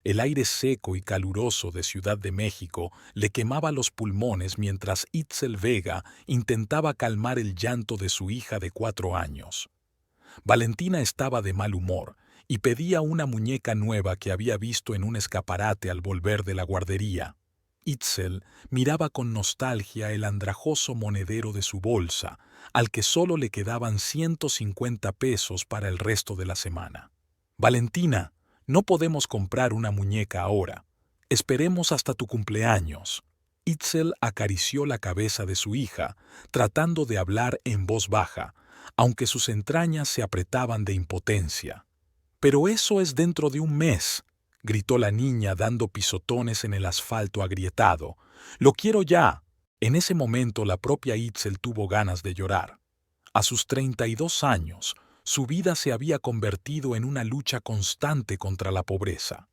El aire seco y caluroso de Ciudad de México le quemaba los pulmones mientras Itzel Vega intentaba calmar el llanto de su hija de 4 años. Valentina estaba de mal humor y pedía una muñeca nueva que había visto en un escaparate al volver de la guardería. Itzel miraba con nostalgia el andrajoso monedero de su bolsa, al que solo le quedaban 150 pesos para el resto de la semana. Valentina, no podemos comprar una muñeca ahora. Esperemos hasta tu cumpleaños. Itzel acarició la cabeza de su hija, tratando de hablar en voz baja, aunque sus entrañas se apretaban de impotencia. «Pero eso es dentro de un mes», gritó la niña dando pisotones en el asfalto agrietado. «¡Lo quiero ya!». En ese momento la propia Itzel tuvo ganas de llorar. A sus 32 años, su vida se había convertido en una lucha constante contra la pobreza.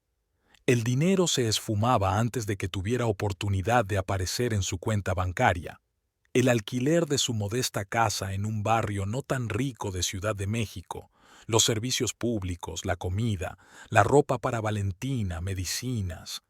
El dinero se esfumaba antes de que tuviera oportunidad de aparecer en su cuenta bancaria. El alquiler de su modesta casa en un barrio no tan rico de Ciudad de México, los servicios públicos, la comida, la ropa para Valentina, medicinas.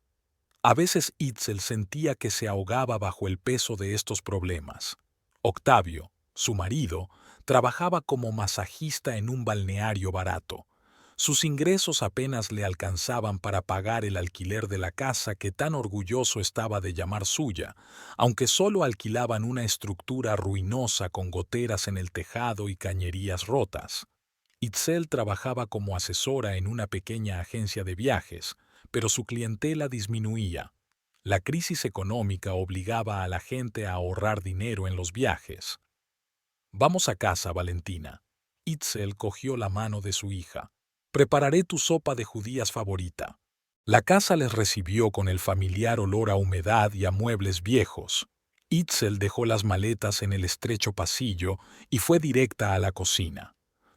A veces Itzel sentía que se ahogaba bajo el peso de estos problemas. Octavio, su marido, trabajaba como masajista en un balneario barato. Sus ingresos apenas le alcanzaban para pagar el alquiler de la casa que tan orgulloso estaba de llamar suya, aunque solo alquilaban una estructura ruinosa con goteras en el tejado y cañerías rotas. Itzel trabajaba como asesora en una pequeña agencia de viajes, pero su clientela disminuía. La crisis económica obligaba a la gente a ahorrar dinero en los viajes. «Vamos a casa, Valentina». Itzel cogió la mano de su hija. «Prepararé tu sopa de judías favorita». La casa les recibió con el familiar olor a humedad y a muebles viejos. Itzel dejó las maletas en el estrecho pasillo y fue directa a la cocina.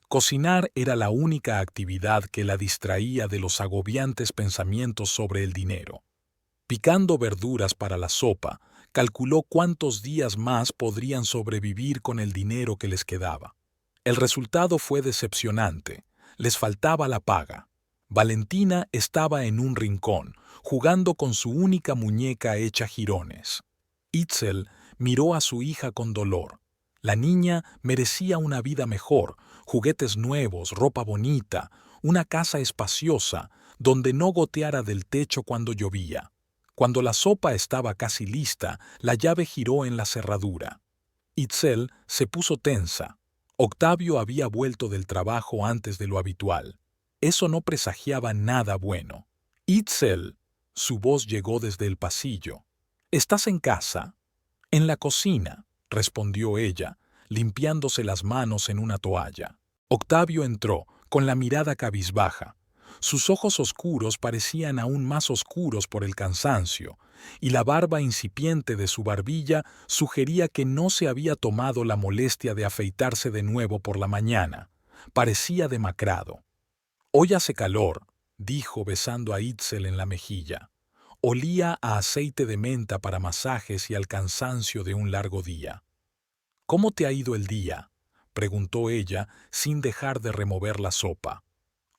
Cocinar era la única actividad que la distraía de los agobiantes pensamientos sobre el dinero. Picando verduras para la sopa, calculó cuántos días más podrían sobrevivir con el dinero que les quedaba. El resultado fue decepcionante. Les faltaba la paga. Valentina estaba en un rincón, jugando con su única muñeca hecha jirones. Itzel miró a su hija con dolor. La niña merecía una vida mejor, juguetes nuevos, ropa bonita, una casa espaciosa, donde no goteara del techo cuando llovía. Cuando la sopa estaba casi lista, la llave giró en la cerradura. Itzel se puso tensa. Octavio había vuelto del trabajo antes de lo habitual. Eso no presagiaba nada bueno. «Itzel», su voz llegó desde el pasillo. «¿Estás en casa?» «En la cocina», respondió ella, limpiándose las manos en una toalla. Octavio entró, con la mirada cabizbaja. Sus ojos oscuros parecían aún más oscuros por el cansancio, y la barba incipiente de su barbilla sugería que no se había tomado la molestia de afeitarse de nuevo por la mañana. Parecía demacrado. «Hoy hace calor», dijo besando a Itzel en la mejilla. Olía a aceite de menta para masajes y al cansancio de un largo día. «¿Cómo te ha ido el día?», preguntó ella sin dejar de remover la sopa.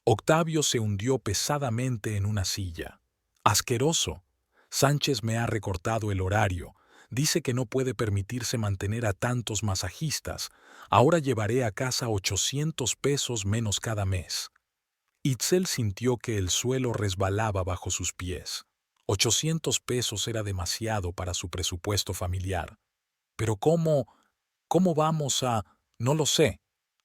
Octavio se hundió pesadamente en una silla. «Asqueroso. Sánchez me ha recortado el horario. Dice que no puede permitirse mantener a tantos masajistas. Ahora llevaré a casa 800 pesos menos cada mes». Itzel sintió que el suelo resbalaba bajo sus pies. 800 pesos era demasiado para su presupuesto familiar. «Pero ¿cómo vamos a...?» «No lo sé»,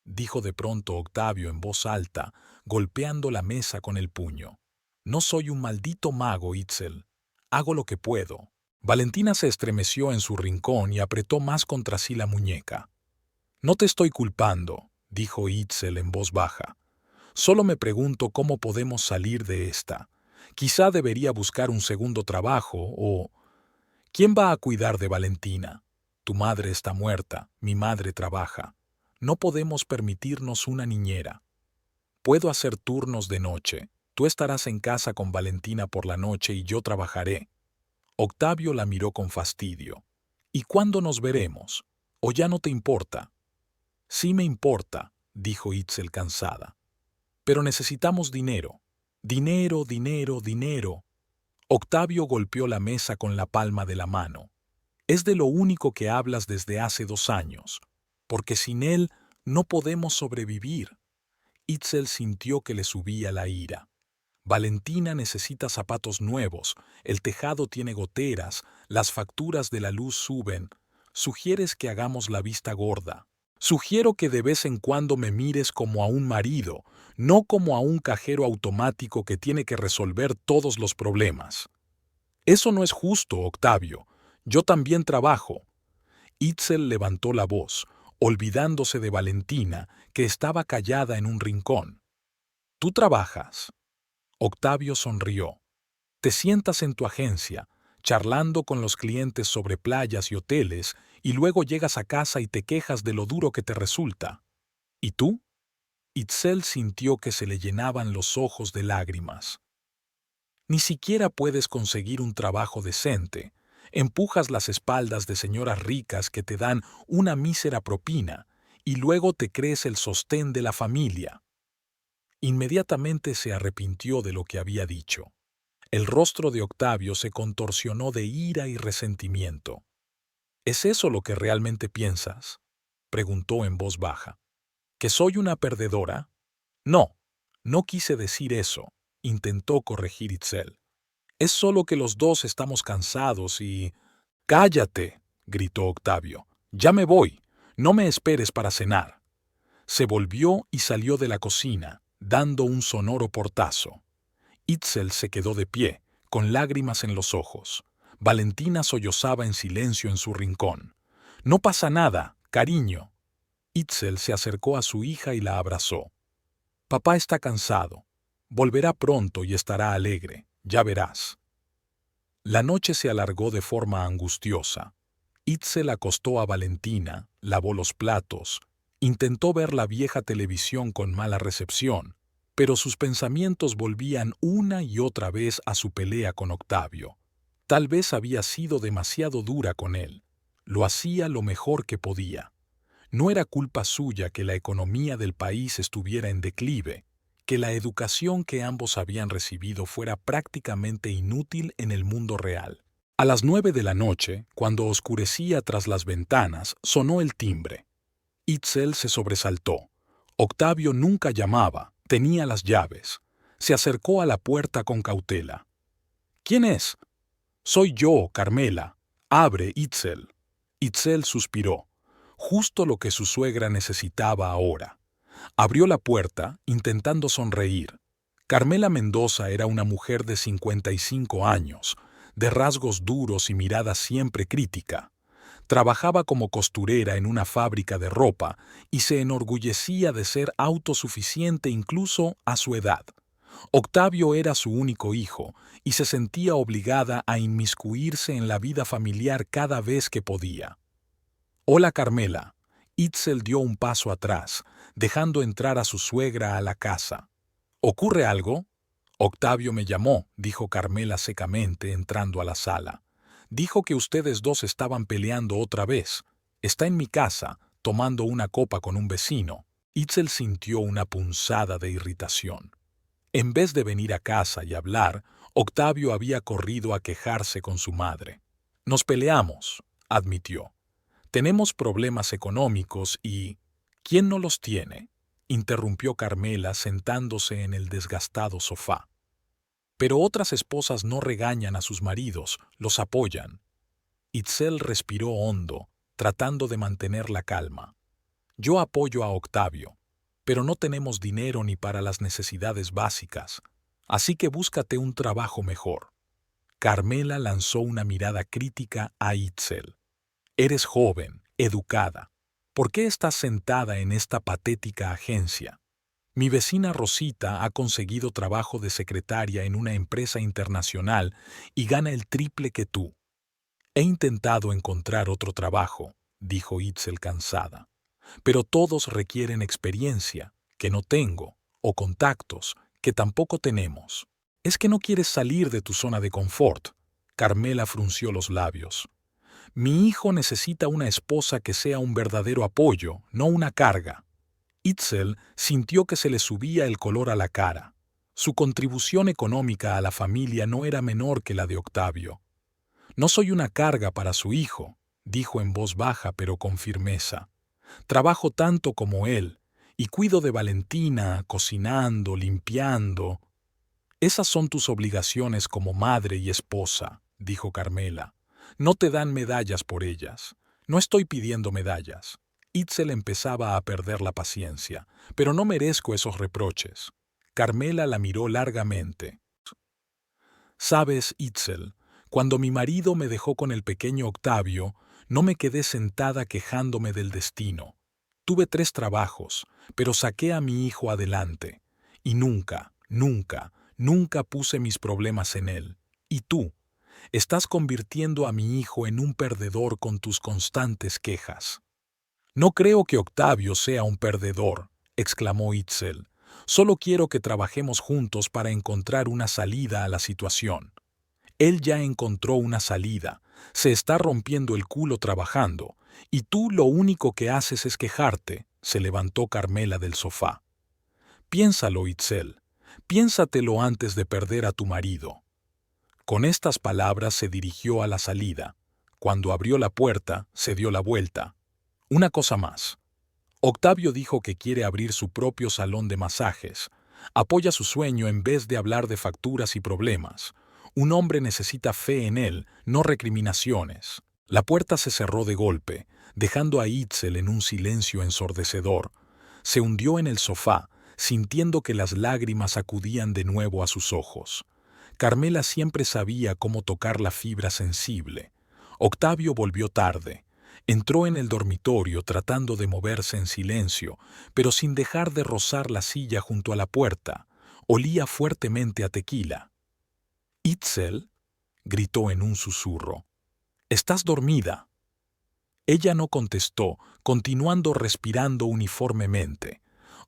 dijo de pronto Octavio en voz alta, golpeando la mesa con el puño. «No soy un maldito mago, Itzel. Hago lo que puedo». Valentina se estremeció en su rincón y apretó más contra sí la muñeca. «No te estoy culpando», dijo Itzel en voz baja. «Solo me pregunto cómo podemos salir de esta. Quizá debería buscar un segundo trabajo o... ¿Quién va a cuidar de Valentina? Tu madre está muerta, mi madre trabaja. No podemos permitirnos una niñera. Puedo hacer turnos de noche. Tú estarás en casa con Valentina por la noche y yo trabajaré». Octavio la miró con fastidio. «¿Y cuándo nos veremos? ¿O ya no te importa?» «Sí me importa», dijo Itzel cansada. «Pero necesitamos dinero». Dinero, dinero, dinero. Octavio golpeó la mesa con la palma de la mano. Es de lo único que hablas desde hace 2 años, porque sin él no podemos sobrevivir. Itzel sintió que le subía la ira. Valentina necesita zapatos nuevos, el tejado tiene goteras, las facturas de la luz suben. Sugieres que hagamos la vista gorda. Sugiero que de vez en cuando me mires como a un marido, no como a un cajero automático que tiene que resolver todos los problemas. Eso no es justo, Octavio. Yo también trabajo. Itzel levantó la voz, olvidándose de Valentina, que estaba callada en un rincón. ¿Tú trabajas? Octavio sonrió. Te sientas en tu agencia, charlando con los clientes sobre playas y hoteles, y luego llegas a casa y te quejas de lo duro que te resulta. ¿Y tú? Itzel sintió que se le llenaban los ojos de lágrimas. Ni siquiera puedes conseguir un trabajo decente. Empujas las espaldas de señoras ricas que te dan una mísera propina, y luego te crees el sostén de la familia. Inmediatamente se arrepintió de lo que había dicho. El rostro de Octavio se contorsionó de ira y resentimiento. ¿Es eso lo que realmente piensas?, preguntó en voz baja. ¿Que soy una perdedora? No, no quise decir eso, intentó corregir Itzel. Es solo que los dos estamos cansados y... ¡Cállate!, gritó Octavio. Ya me voy. No me esperes para cenar. Se volvió y salió de la cocina, dando un sonoro portazo. Itzel se quedó de pie, con lágrimas en los ojos. Valentina sollozaba en silencio en su rincón. No pasa nada, cariño. Itzel se acercó a su hija y la abrazó. Papá está cansado. Volverá pronto y estará alegre, ya verás. La noche se alargó de forma angustiosa. Itzel acostó a Valentina, lavó los platos, intentó ver la vieja televisión con mala recepción, pero sus pensamientos volvían una y otra vez a su pelea con Octavio. Tal vez había sido demasiado dura con él. Lo hacía lo mejor que podía. No era culpa suya que la economía del país estuviera en declive, que la educación que ambos habían recibido fuera prácticamente inútil en el mundo real. A las 9 de la noche, cuando oscurecía tras las ventanas, sonó el timbre. Itzel se sobresaltó. Octavio nunca llamaba, tenía las llaves. Se acercó a la puerta con cautela. ¿Quién es? Soy yo, Carmela. Abre, Itzel. Itzel suspiró. Justo lo que su suegra necesitaba ahora. Abrió la puerta, intentando sonreír. Carmela Mendoza era una mujer de 55 años, de rasgos duros y mirada siempre crítica. Trabajaba como costurera en una fábrica de ropa y se enorgullecía de ser autosuficiente incluso a su edad. Octavio era su único hijo y se sentía obligada a inmiscuirse en la vida familiar cada vez que podía. Hola, Carmela. Itzel dio un paso atrás, dejando entrar a su suegra a la casa. ¿Ocurre algo? Octavio me llamó, dijo Carmela secamente, entrando a la sala. Dijo que ustedes dos estaban peleando otra vez. Está en mi casa, tomando una copa con un vecino. Itzel sintió una punzada de irritación. En vez de venir a casa y hablar, Octavio había corrido a quejarse con su madre. Nos peleamos, admitió. Tenemos problemas económicos y... ¿Quién no los tiene?, interrumpió Carmela sentándose en el desgastado sofá. Pero otras esposas no regañan a sus maridos, los apoyan. Itzel respiró hondo, tratando de mantener la calma. Yo apoyo a Octavio, pero no tenemos dinero ni para las necesidades básicas, así que búscate un trabajo mejor. Carmela lanzó una mirada crítica a Itzel. Eres joven, educada. ¿Por qué estás sentada en esta patética agencia? Mi vecina Rosita ha conseguido trabajo de secretaria en una empresa internacional y gana el triple que tú. He intentado encontrar otro trabajo, dijo Itzel cansada. Pero todos requieren experiencia, que no tengo, o contactos, que tampoco tenemos. ¿Es que no quieres salir de tu zona de confort? Carmela frunció los labios. Mi hijo necesita una esposa que sea un verdadero apoyo, no una carga. Itzel sintió que se le subía el color a la cara. Su contribución económica a la familia no era menor que la de Octavio. No soy una carga para su hijo, dijo en voz baja pero con firmeza. Trabajo tanto como él, y cuido de Valentina, cocinando, limpiando. Esas son tus obligaciones como madre y esposa, dijo Carmela. No te dan medallas por ellas. No estoy pidiendo medallas. Itzel empezaba a perder la paciencia, pero no merezco esos reproches. Carmela la miró largamente. Sabes, Itzel, cuando mi marido me dejó con el pequeño Octavio, no me quedé sentada quejándome del destino. Tuve 3 trabajos, pero saqué a mi hijo adelante. Y nunca, nunca, nunca puse mis problemas en él. Y tú, estás convirtiendo a mi hijo en un perdedor con tus constantes quejas. No creo que Octavio sea un perdedor, exclamó Itzel. Solo quiero que trabajemos juntos para encontrar una salida a la situación. Él ya encontró una salida, se está rompiendo el culo trabajando, y tú lo único que haces es quejarte, se levantó Carmela del sofá. Piénsalo, Itzel, piénsatelo antes de perder a tu marido. Con estas palabras se dirigió a la salida. Cuando abrió la puerta, se dio la vuelta. Una cosa más. Octavio dijo que quiere abrir su propio salón de masajes. Apoya su sueño en vez de hablar de facturas y problemas. Un hombre necesita fe en él, no recriminaciones. La puerta se cerró de golpe, dejando a Itzel en un silencio ensordecedor. Se hundió en el sofá, sintiendo que las lágrimas acudían de nuevo a sus ojos. Carmela siempre sabía cómo tocar la fibra sensible. Octavio volvió tarde. Entró en el dormitorio tratando de moverse en silencio, pero sin dejar de rozar la silla junto a la puerta. Olía fuertemente a tequila. «Itzel», gritó en un susurro, «¿estás dormida?» Ella no contestó, continuando respirando uniformemente.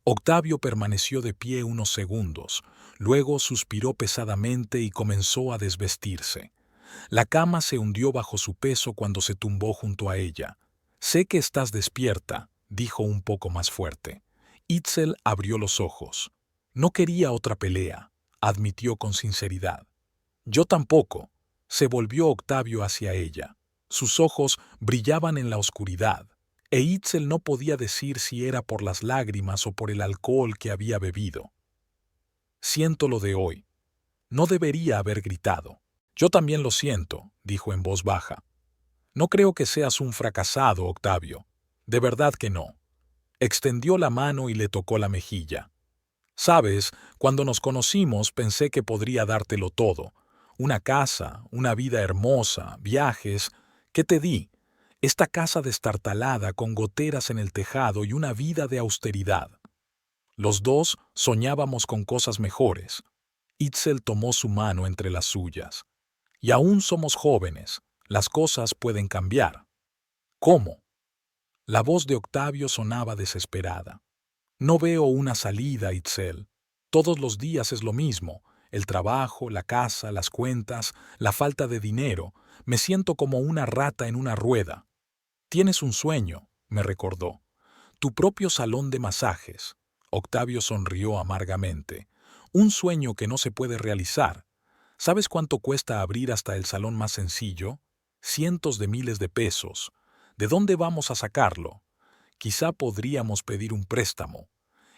Octavio permaneció de pie unos segundos, luego suspiró pesadamente y comenzó a desvestirse. La cama se hundió bajo su peso cuando se tumbó junto a ella. «Sé que estás despierta», dijo un poco más fuerte. Itzel abrió los ojos. No quería otra pelea, admitió con sinceridad. «Yo tampoco», se volvió Octavio hacia ella. Sus ojos brillaban en la oscuridad, e Itzel no podía decir si era por las lágrimas o por el alcohol que había bebido. «Siento lo de hoy. No debería haber gritado». «Yo también lo siento», dijo en voz baja. «No creo que seas un fracasado, Octavio. De verdad que no». Extendió la mano y le tocó la mejilla. «Sabes, cuando nos conocimos pensé que podría dártelo todo. Una casa, una vida hermosa, viajes. ¿Qué te di? Esta casa destartalada con goteras en el tejado y una vida de austeridad. Los dos soñábamos con cosas mejores». Itzel tomó su mano entre las suyas. «Y aún somos jóvenes. Las cosas pueden cambiar». «¿Cómo?». La voz de Octavio sonaba desesperada. «No veo una salida, Itzel. Todos los días es lo mismo. El trabajo, la casa, las cuentas, la falta de dinero. Me siento como una rata en una rueda». «Tienes un sueño», me recordó. «Tu propio salón de masajes». Octavio sonrió amargamente. «Un sueño que no se puede realizar. ¿Sabes cuánto cuesta abrir hasta el salón más sencillo? Cientos de miles de pesos. ¿De dónde vamos a sacarlo? Quizá podríamos pedir un préstamo».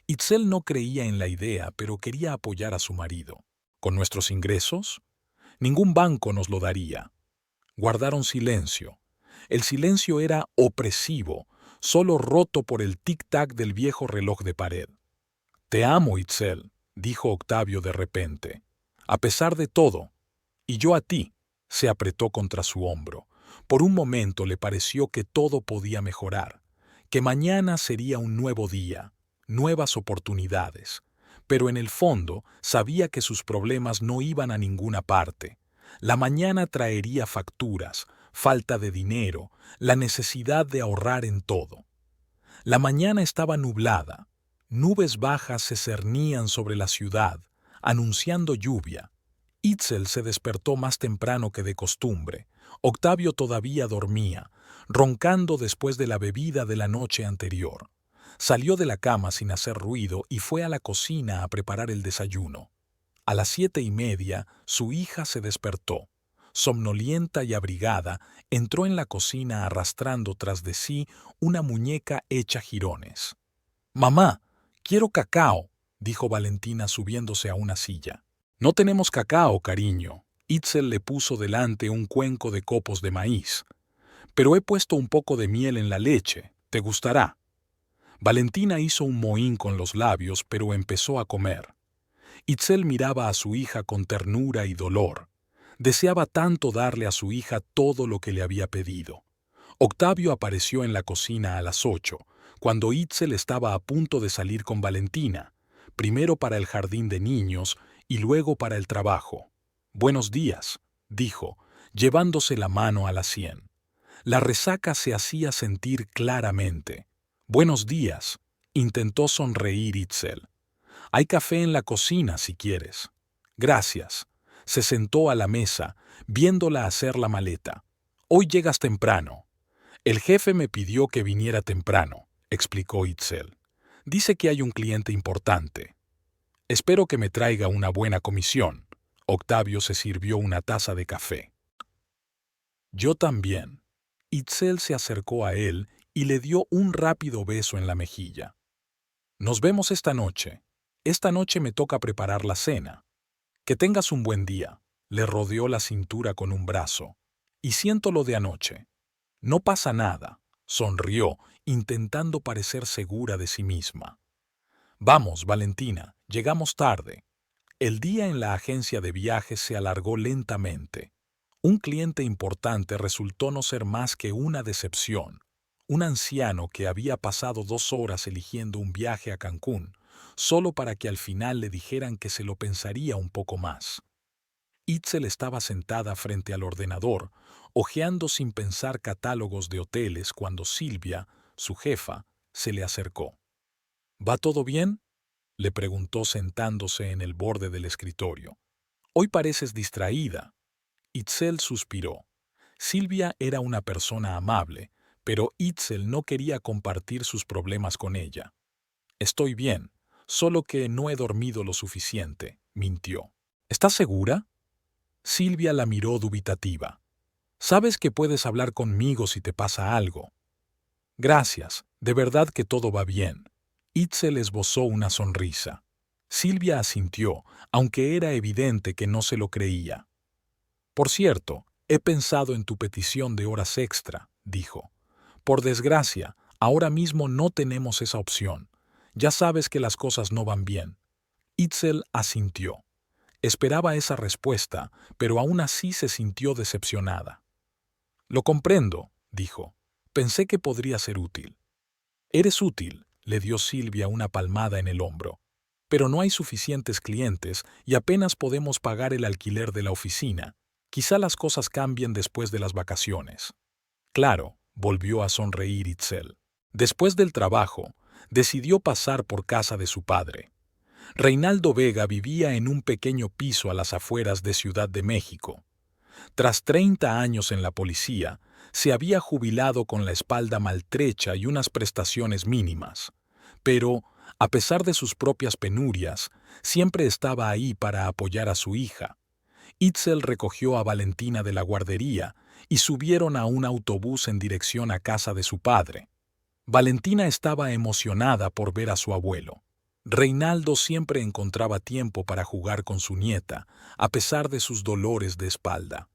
Itzel no creía en la idea, pero quería apoyar a su marido. ¿Con nuestros ingresos? Ningún banco nos lo daría. Guardaron silencio. El silencio era opresivo, solo roto por el tic-tac del viejo reloj de pared. «Te amo, Itzel», dijo Octavio de repente. «A pesar de todo. Y yo a ti», se apretó contra su hombro. Por un momento le pareció que todo podía mejorar, que mañana sería un nuevo día, nuevas oportunidades. Pero en el fondo sabía que sus problemas no iban a ninguna parte. La mañana traería facturas, falta de dinero, la necesidad de ahorrar en todo. La mañana estaba nublada. Nubes bajas se cernían sobre la ciudad, anunciando lluvia. Itzel se despertó más temprano que de costumbre. Octavio todavía dormía, roncando después de la bebida de la noche anterior. Salió de la cama sin hacer ruido y fue a la cocina a preparar el desayuno. A las 7:30, su hija se despertó. Somnolienta y abrigada, entró en la cocina arrastrando tras de sí una muñeca hecha jirones. «Mamá, quiero cacao», dijo Valentina subiéndose a una silla. «No tenemos cacao, cariño». Itzel le puso delante un cuenco de copos de maíz. «Pero he puesto un poco de miel en la leche. ¿Te gustará?». Valentina hizo un mohín con los labios, pero empezó a comer. Itzel miraba a su hija con ternura y dolor. Deseaba tanto darle a su hija todo lo que le había pedido. Octavio apareció en la cocina a las 8, cuando Itzel estaba a punto de salir con Valentina, primero para el jardín de niños y luego para el trabajo. «Buenos días», dijo, llevándose la mano a la sien. La resaca se hacía sentir claramente. «Buenos días», intentó sonreír Itzel. «Hay café en la cocina si quieres». «Gracias». Se sentó a la mesa, viéndola hacer la maleta. «Hoy llegas temprano». «El jefe me pidió que viniera temprano», explicó Itzel. «Dice que hay un cliente importante. Espero que me traiga una buena comisión». Octavio se sirvió una taza de café. «Yo también». Itzel se acercó a él y le dio un rápido beso en la mejilla. «Nos vemos esta noche. Esta noche me toca preparar la cena. Que tengas un buen día». Le rodeó la cintura con un brazo. «Y siento lo de anoche». «No pasa nada», sonrió, intentando parecer segura de sí misma. «Vamos, Valentina, llegamos tarde». El día en la agencia de viajes se alargó lentamente. Un cliente importante resultó no ser más que una decepción. Un anciano que había pasado 2 horas eligiendo un viaje a Cancún, solo para que al final le dijeran que se lo pensaría un poco más. Itzel estaba sentada frente al ordenador, hojeando sin pensar catálogos de hoteles cuando Silvia, su jefa, se le acercó. «¿Va todo bien?», le preguntó sentándose en el borde del escritorio. «Hoy pareces distraída». Itzel suspiró. Silvia era una persona amable, pero Itzel no quería compartir sus problemas con ella. «Estoy bien, solo que no he dormido lo suficiente», mintió. «¿Estás segura?». Silvia la miró dubitativa. «Sabes que puedes hablar conmigo si te pasa algo». «Gracias, de verdad que todo va bien». Itzel esbozó una sonrisa. Silvia asintió, aunque era evidente que no se lo creía. «Por cierto, he pensado en tu petición de horas extra», dijo. «Por desgracia, ahora mismo no tenemos esa opción. Ya sabes que las cosas no van bien». Itzel asintió. Esperaba esa respuesta, pero aún así se sintió decepcionada. «Lo comprendo», dijo. «Pensé que podría ser útil». «Eres útil», le dio Silvia una palmada en el hombro. «Pero no hay suficientes clientes y apenas podemos pagar el alquiler de la oficina. Quizá las cosas cambien después de las vacaciones». «Claro», volvió a sonreír Itzel. Después del trabajo, decidió pasar por casa de su padre. Reinaldo Vega vivía en un pequeño piso a las afueras de Ciudad de México. Tras 30 años en la policía, se había jubilado con la espalda maltrecha y unas prestaciones mínimas. Pero, a pesar de sus propias penurias, siempre estaba ahí para apoyar a su hija. Itzel recogió a Valentina de la guardería y subieron a un autobús en dirección a casa de su padre. Valentina estaba emocionada por ver a su abuelo. Reinaldo siempre encontraba tiempo para jugar con su nieta, a pesar de sus dolores de espalda.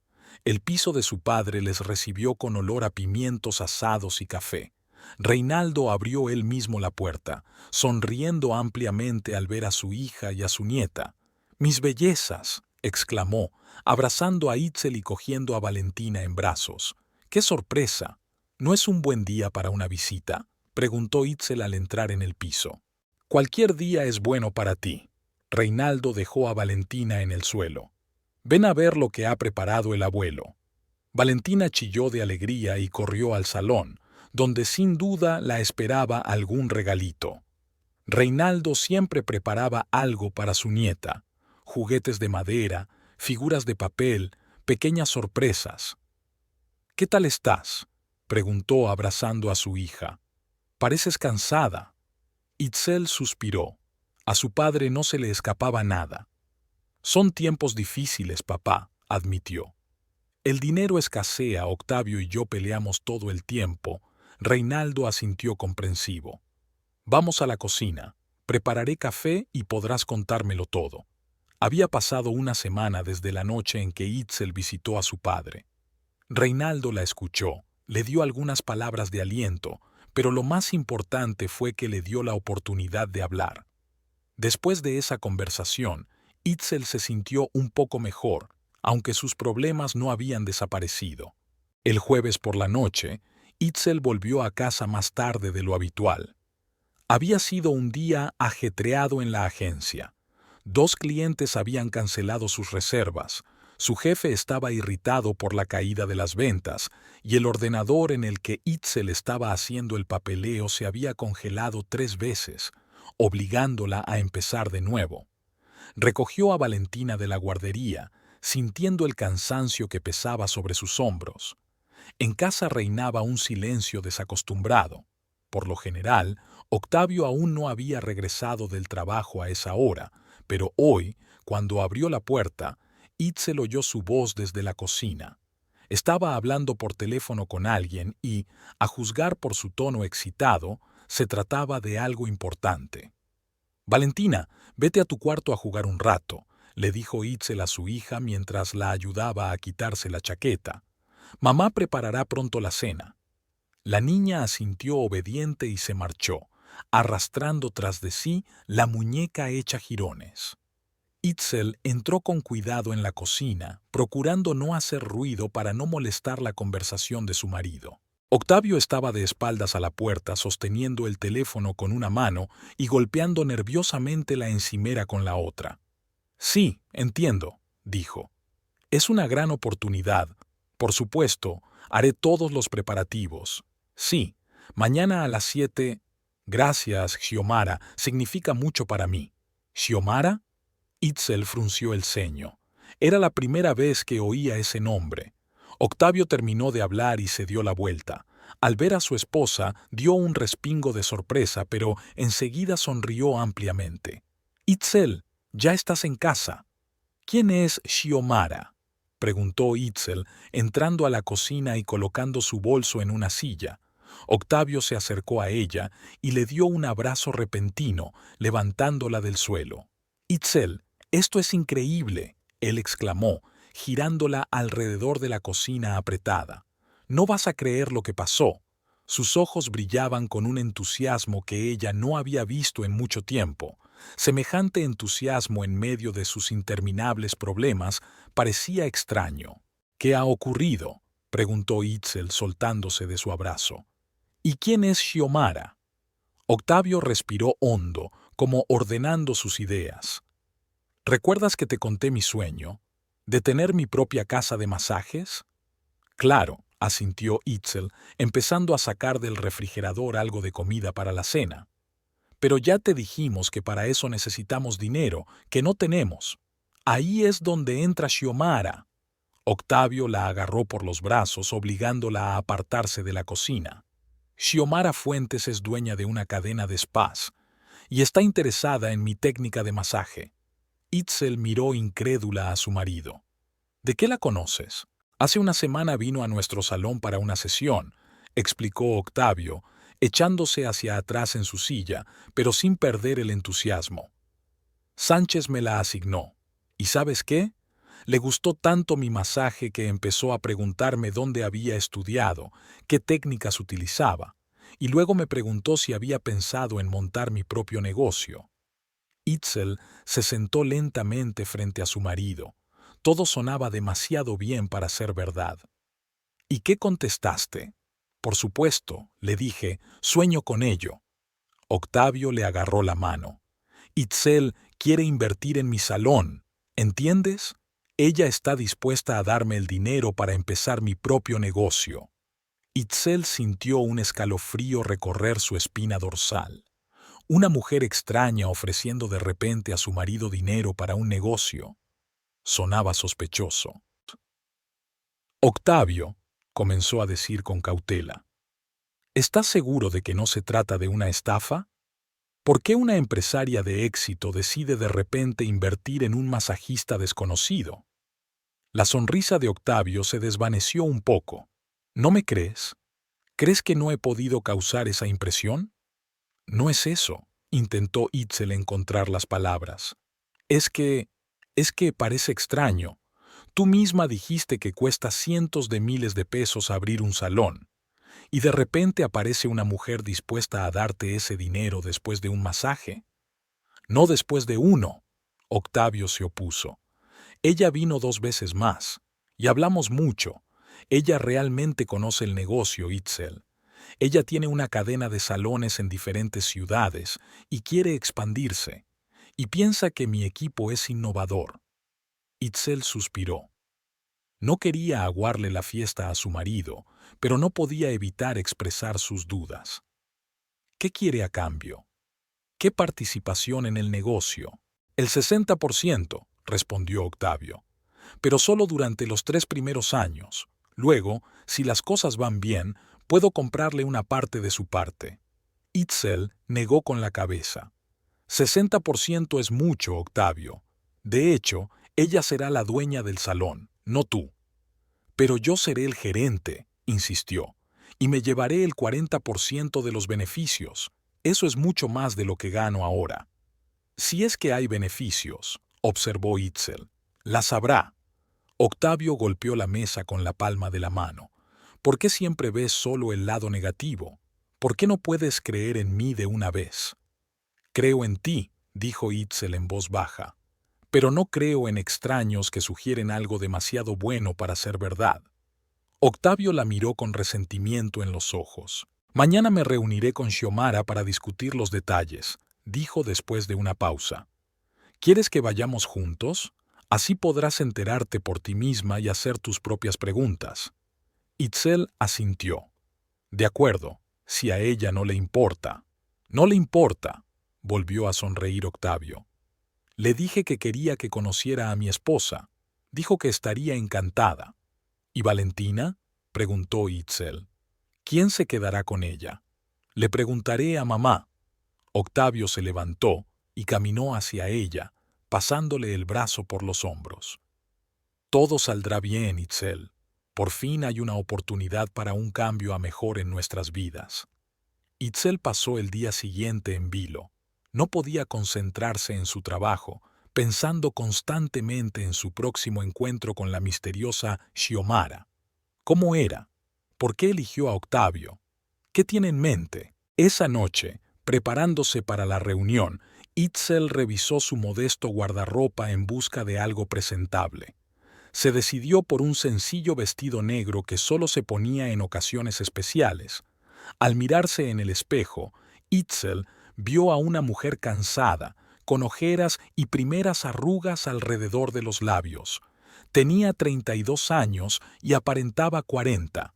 El piso de su padre les recibió con olor a pimientos asados y café. Reinaldo abrió él mismo la puerta, sonriendo ampliamente al ver a su hija y a su nieta. «¡Mis bellezas!», exclamó, abrazando a Itzel y cogiendo a Valentina en brazos. «¡Qué sorpresa! ¿No es un buen día para una visita?», preguntó Itzel al entrar en el piso. «Cualquier día es bueno para ti». Reinaldo dejó a Valentina en el suelo. «Ven a ver lo que ha preparado el abuelo». Valentina chilló de alegría y corrió al salón, donde sin duda la esperaba algún regalito. Reinaldo siempre preparaba algo para su nieta: juguetes de madera, figuras de papel, pequeñas sorpresas. «¿Qué tal estás?», preguntó abrazando a su hija. «Pareces cansada». Itzel suspiró. A su padre no se le escapaba nada. Son tiempos difíciles, papá, admitió. El dinero escasea, Octavio y yo peleamos todo el tiempo. Reinaldo asintió comprensivo. Vamos a la cocina. Prepararé café y podrás contármelo todo. Había pasado una semana desde la noche en que Itzel visitó a su padre. Reinaldo la escuchó, le dio algunas palabras de aliento, pero lo más importante fue que le dio la oportunidad de hablar. Después de esa conversación, Itzel se sintió un poco mejor, aunque sus problemas no habían desaparecido. El jueves por la noche, Itzel volvió a casa más tarde de lo habitual. Había sido un día ajetreado en la agencia. 2 clientes habían cancelado sus reservas, su jefe estaba irritado por la caída de las ventas y el ordenador en el que Itzel estaba haciendo el papeleo se había congelado 3 veces, obligándola a empezar de nuevo. Recogió a Valentina de la guardería, sintiendo el cansancio que pesaba sobre sus hombros. En casa reinaba un silencio desacostumbrado. Por lo general, Octavio aún no había regresado del trabajo a esa hora, pero hoy, cuando abrió la puerta, Itzel oyó su voz desde la cocina. Estaba hablando por teléfono con alguien y, a juzgar por su tono excitado, se trataba de algo importante. «Valentina, vete a tu cuarto a jugar un rato», le dijo Itzel a su hija mientras la ayudaba a quitarse la chaqueta. «Mamá preparará pronto la cena». La niña asintió obediente y se marchó, arrastrando tras de sí la muñeca hecha jirones. Itzel entró con cuidado en la cocina, procurando no hacer ruido para no molestar la conversación de su marido. Octavio estaba de espaldas a la puerta, sosteniendo el teléfono con una mano y golpeando nerviosamente la encimera con la otra. «Sí, entiendo», dijo. «Es una gran oportunidad. Por supuesto, haré todos los preparativos. Sí, mañana a las 7. Gracias, Xiomara, significa mucho para mí». «¿Xiomara?» Itzel frunció el ceño. Era la primera vez que oía ese nombre. Octavio terminó de hablar y se dio la vuelta. Al ver a su esposa, dio un respingo de sorpresa, pero enseguida sonrió ampliamente. «Itzel, ya estás en casa». «¿Quién es Xiomara?», preguntó Itzel, entrando a la cocina y colocando su bolso en una silla. Octavio se acercó a ella y le dio un abrazo repentino, levantándola del suelo. «Itzel, esto es increíble», él exclamó, girándola alrededor de la cocina apretada. «No vas a creer lo que pasó». Sus ojos brillaban con un entusiasmo que ella no había visto en mucho tiempo. Semejante entusiasmo en medio de sus interminables problemas parecía extraño. «¿Qué ha ocurrido?», preguntó Itzel soltándose de su abrazo. «¿Y quién es Xiomara?». Octavio respiró hondo, como ordenando sus ideas. «¿Recuerdas que te conté mi sueño? ¿De tener mi propia casa de masajes?». «Claro», asintió Itzel, empezando a sacar del refrigerador algo de comida para la cena. «Pero ya te dijimos que para eso necesitamos dinero, que no tenemos». «Ahí es donde entra Xiomara». Octavio la agarró por los brazos, obligándola a apartarse de la cocina. «Xiomara Fuentes es dueña de una cadena de spas y está interesada en mi técnica de masaje». Itzel miró incrédula a su marido. «¿De qué la conoces?». «Hace una semana vino a nuestro salón para una sesión», explicó Octavio, echándose hacia atrás en su silla, pero sin perder el entusiasmo. «Sánchez me la asignó. ¿Y sabes qué? Le gustó tanto mi masaje que empezó a preguntarme dónde había estudiado, qué técnicas utilizaba, y luego me preguntó si había pensado en montar mi propio negocio». Itzel se sentó lentamente frente a su marido. Todo sonaba demasiado bien para ser verdad. «¿Y qué contestaste?». «Por supuesto», le dije, «sueño con ello». Octavio le agarró la mano. «Itzel quiere invertir en mi salón, ¿entiendes? Ella está dispuesta a darme el dinero para empezar mi propio negocio». Itzel sintió un escalofrío recorrer su espina dorsal. Una mujer extraña ofreciendo de repente a su marido dinero para un negocio. Sonaba sospechoso. «Octavio», comenzó a decir con cautela, «¿estás seguro de que no se trata de una estafa?». ¿Por qué una empresaria de éxito decide de repente invertir en un masajista desconocido? La sonrisa de Octavio se desvaneció un poco. ¿No me crees? ¿Crees que no he podido causar esa impresión? No es eso, intentó Itzel encontrar las palabras. Es que... es que parece extraño. Tú misma dijiste que cuesta cientos de miles de pesos abrir un salón, y de repente aparece una mujer dispuesta a darte ese dinero después de un masaje. No después de uno. Octavio se opuso. Ella vino 2 veces más, y hablamos mucho. Ella realmente conoce el negocio, Itzel. Ella tiene una cadena de salones en diferentes ciudades y quiere expandirse, y piensa que mi equipo es innovador. Itzel suspiró. No quería aguarle la fiesta a su marido, pero no podía evitar expresar sus dudas. ¿Qué quiere a cambio? ¿Qué participación en el negocio? El 60%, respondió Octavio, pero solo durante los 3 primeros años. Luego, si las cosas van bien, puedo comprarle una parte de su parte. Itzel negó con la cabeza. 60% es mucho, Octavio. De hecho, ella será la dueña del salón, no tú. Pero yo seré el gerente, insistió, y me llevaré el 40% de los beneficios. Eso es mucho más de lo que gano ahora. Si es que hay beneficios, observó Itzel, las habrá. Octavio golpeó la mesa con la palma de la mano. ¿Por qué siempre ves solo el lado negativo? ¿Por qué no puedes creer en mí de una vez? Creo en ti, dijo Itzel en voz baja, pero no creo en extraños que sugieren algo demasiado bueno para ser verdad. Octavio la miró con resentimiento en los ojos. Mañana me reuniré con Xiomara para discutir los detalles, dijo después de una pausa. ¿Quieres que vayamos juntos? Así podrás enterarte por ti misma y hacer tus propias preguntas. Itzel asintió. De acuerdo, si a ella no le importa. No le importa, volvió a sonreír Octavio. Le dije que quería que conociera a mi esposa. Dijo que estaría encantada. ¿Y Valentina? Preguntó Itzel. ¿Quién se quedará con ella? Le preguntaré a mamá. Octavio se levantó y caminó hacia ella, pasándole el brazo por los hombros. Todo saldrá bien, Itzel. Por fin hay una oportunidad para un cambio a mejor en nuestras vidas. Itzel pasó el día siguiente en vilo. No podía concentrarse en su trabajo, pensando constantemente en su próximo encuentro con la misteriosa Xiomara. ¿Cómo era? ¿Por qué eligió a Octavio? ¿Qué tiene en mente? Esa noche, preparándose para la reunión, Itzel revisó su modesto guardarropa en busca de algo presentable. Se decidió por un sencillo vestido negro que solo se ponía en ocasiones especiales. Al mirarse en el espejo, Itzel vio a una mujer cansada, con ojeras y primeras arrugas alrededor de los labios. Tenía 32 años y aparentaba 40.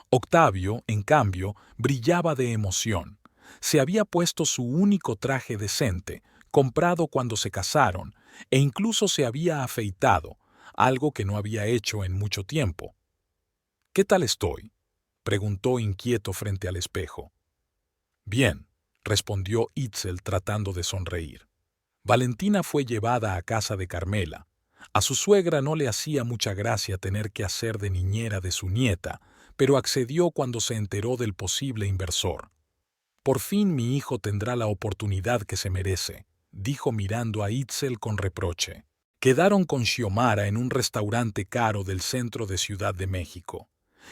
Octavio, en cambio, brillaba de emoción. Se había puesto su único traje decente, comprado cuando se casaron, e incluso se había afeitado, algo que no había hecho en mucho tiempo. ¿Qué tal estoy?, preguntó inquieto frente al espejo. Bien, respondió Itzel tratando de sonreír. Valentina fue llevada a casa de Carmela. A su suegra no le hacía mucha gracia tener que hacer de niñera de su nieta, pero accedió cuando se enteró del posible inversor. Por fin mi hijo tendrá la oportunidad que se merece, dijo mirando a Itzel con reproche. Quedaron con Xiomara en un restaurante caro del centro de Ciudad de México.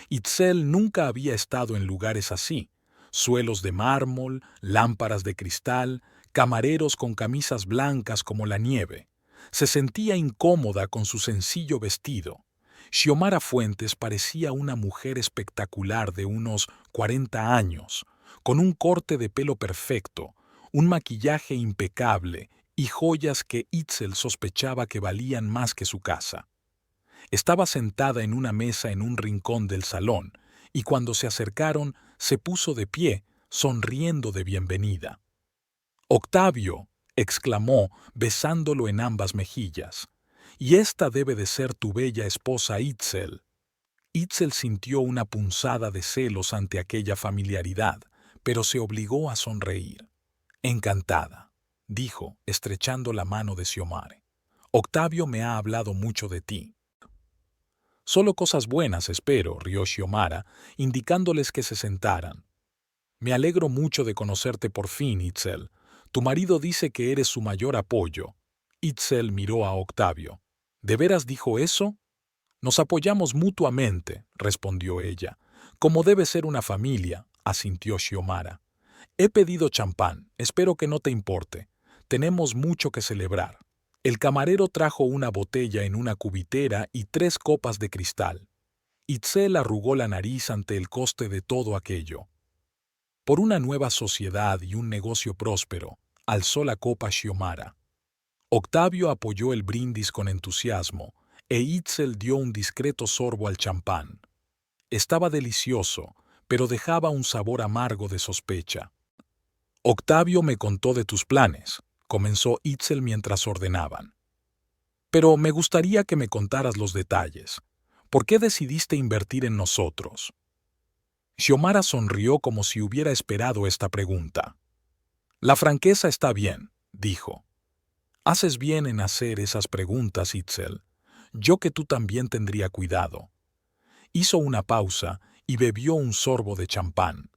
Itzel nunca había estado en lugares así: suelos de mármol, lámparas de cristal, camareros con camisas blancas como la nieve. Se sentía incómoda con su sencillo vestido. Xiomara Fuentes parecía una mujer espectacular de unos 40 años, con un corte de pelo perfecto, un maquillaje impecable y joyas que Itzel sospechaba que valían más que su casa. Estaba sentada en una mesa en un rincón del salón, y cuando se acercaron, se puso de pie, sonriendo de bienvenida. «Octavio», exclamó, besándolo en ambas mejillas, «y esta debe de ser tu bella esposa Itzel». Itzel sintió una punzada de celos ante aquella familiaridad, pero se obligó a sonreír. Encantada, dijo, estrechando la mano de Xiomara. Octavio me ha hablado mucho de ti. Solo cosas buenas, espero, rió Xiomara, indicándoles que se sentaran. Me alegro mucho de conocerte por fin, Itzel. Tu marido dice que eres su mayor apoyo. Itzel miró a Octavio. ¿De veras dijo eso? Nos apoyamos mutuamente, respondió ella. Como debe ser una familia, asintió Xiomara. He pedido champán, espero que no te importe. Tenemos mucho que celebrar. El camarero trajo una botella en una cubitera y 3 copas de cristal. Itzel arrugó la nariz ante el coste de todo aquello. Por una nueva sociedad y un negocio próspero, alzó la copa Xiomara. Octavio apoyó el brindis con entusiasmo, e Itzel dio un discreto sorbo al champán. Estaba delicioso, pero dejaba un sabor amargo de sospecha. Octavio me contó de tus planes, comenzó Itzel mientras ordenaban. Pero me gustaría que me contaras los detalles. ¿Por qué decidiste invertir en nosotros? Xiomara sonrió como si hubiera esperado esta pregunta. La franqueza está bien, dijo. Haces bien en hacer esas preguntas, Itzel. Yo que tú también tendría cuidado. Hizo una pausa y bebió un sorbo de champán.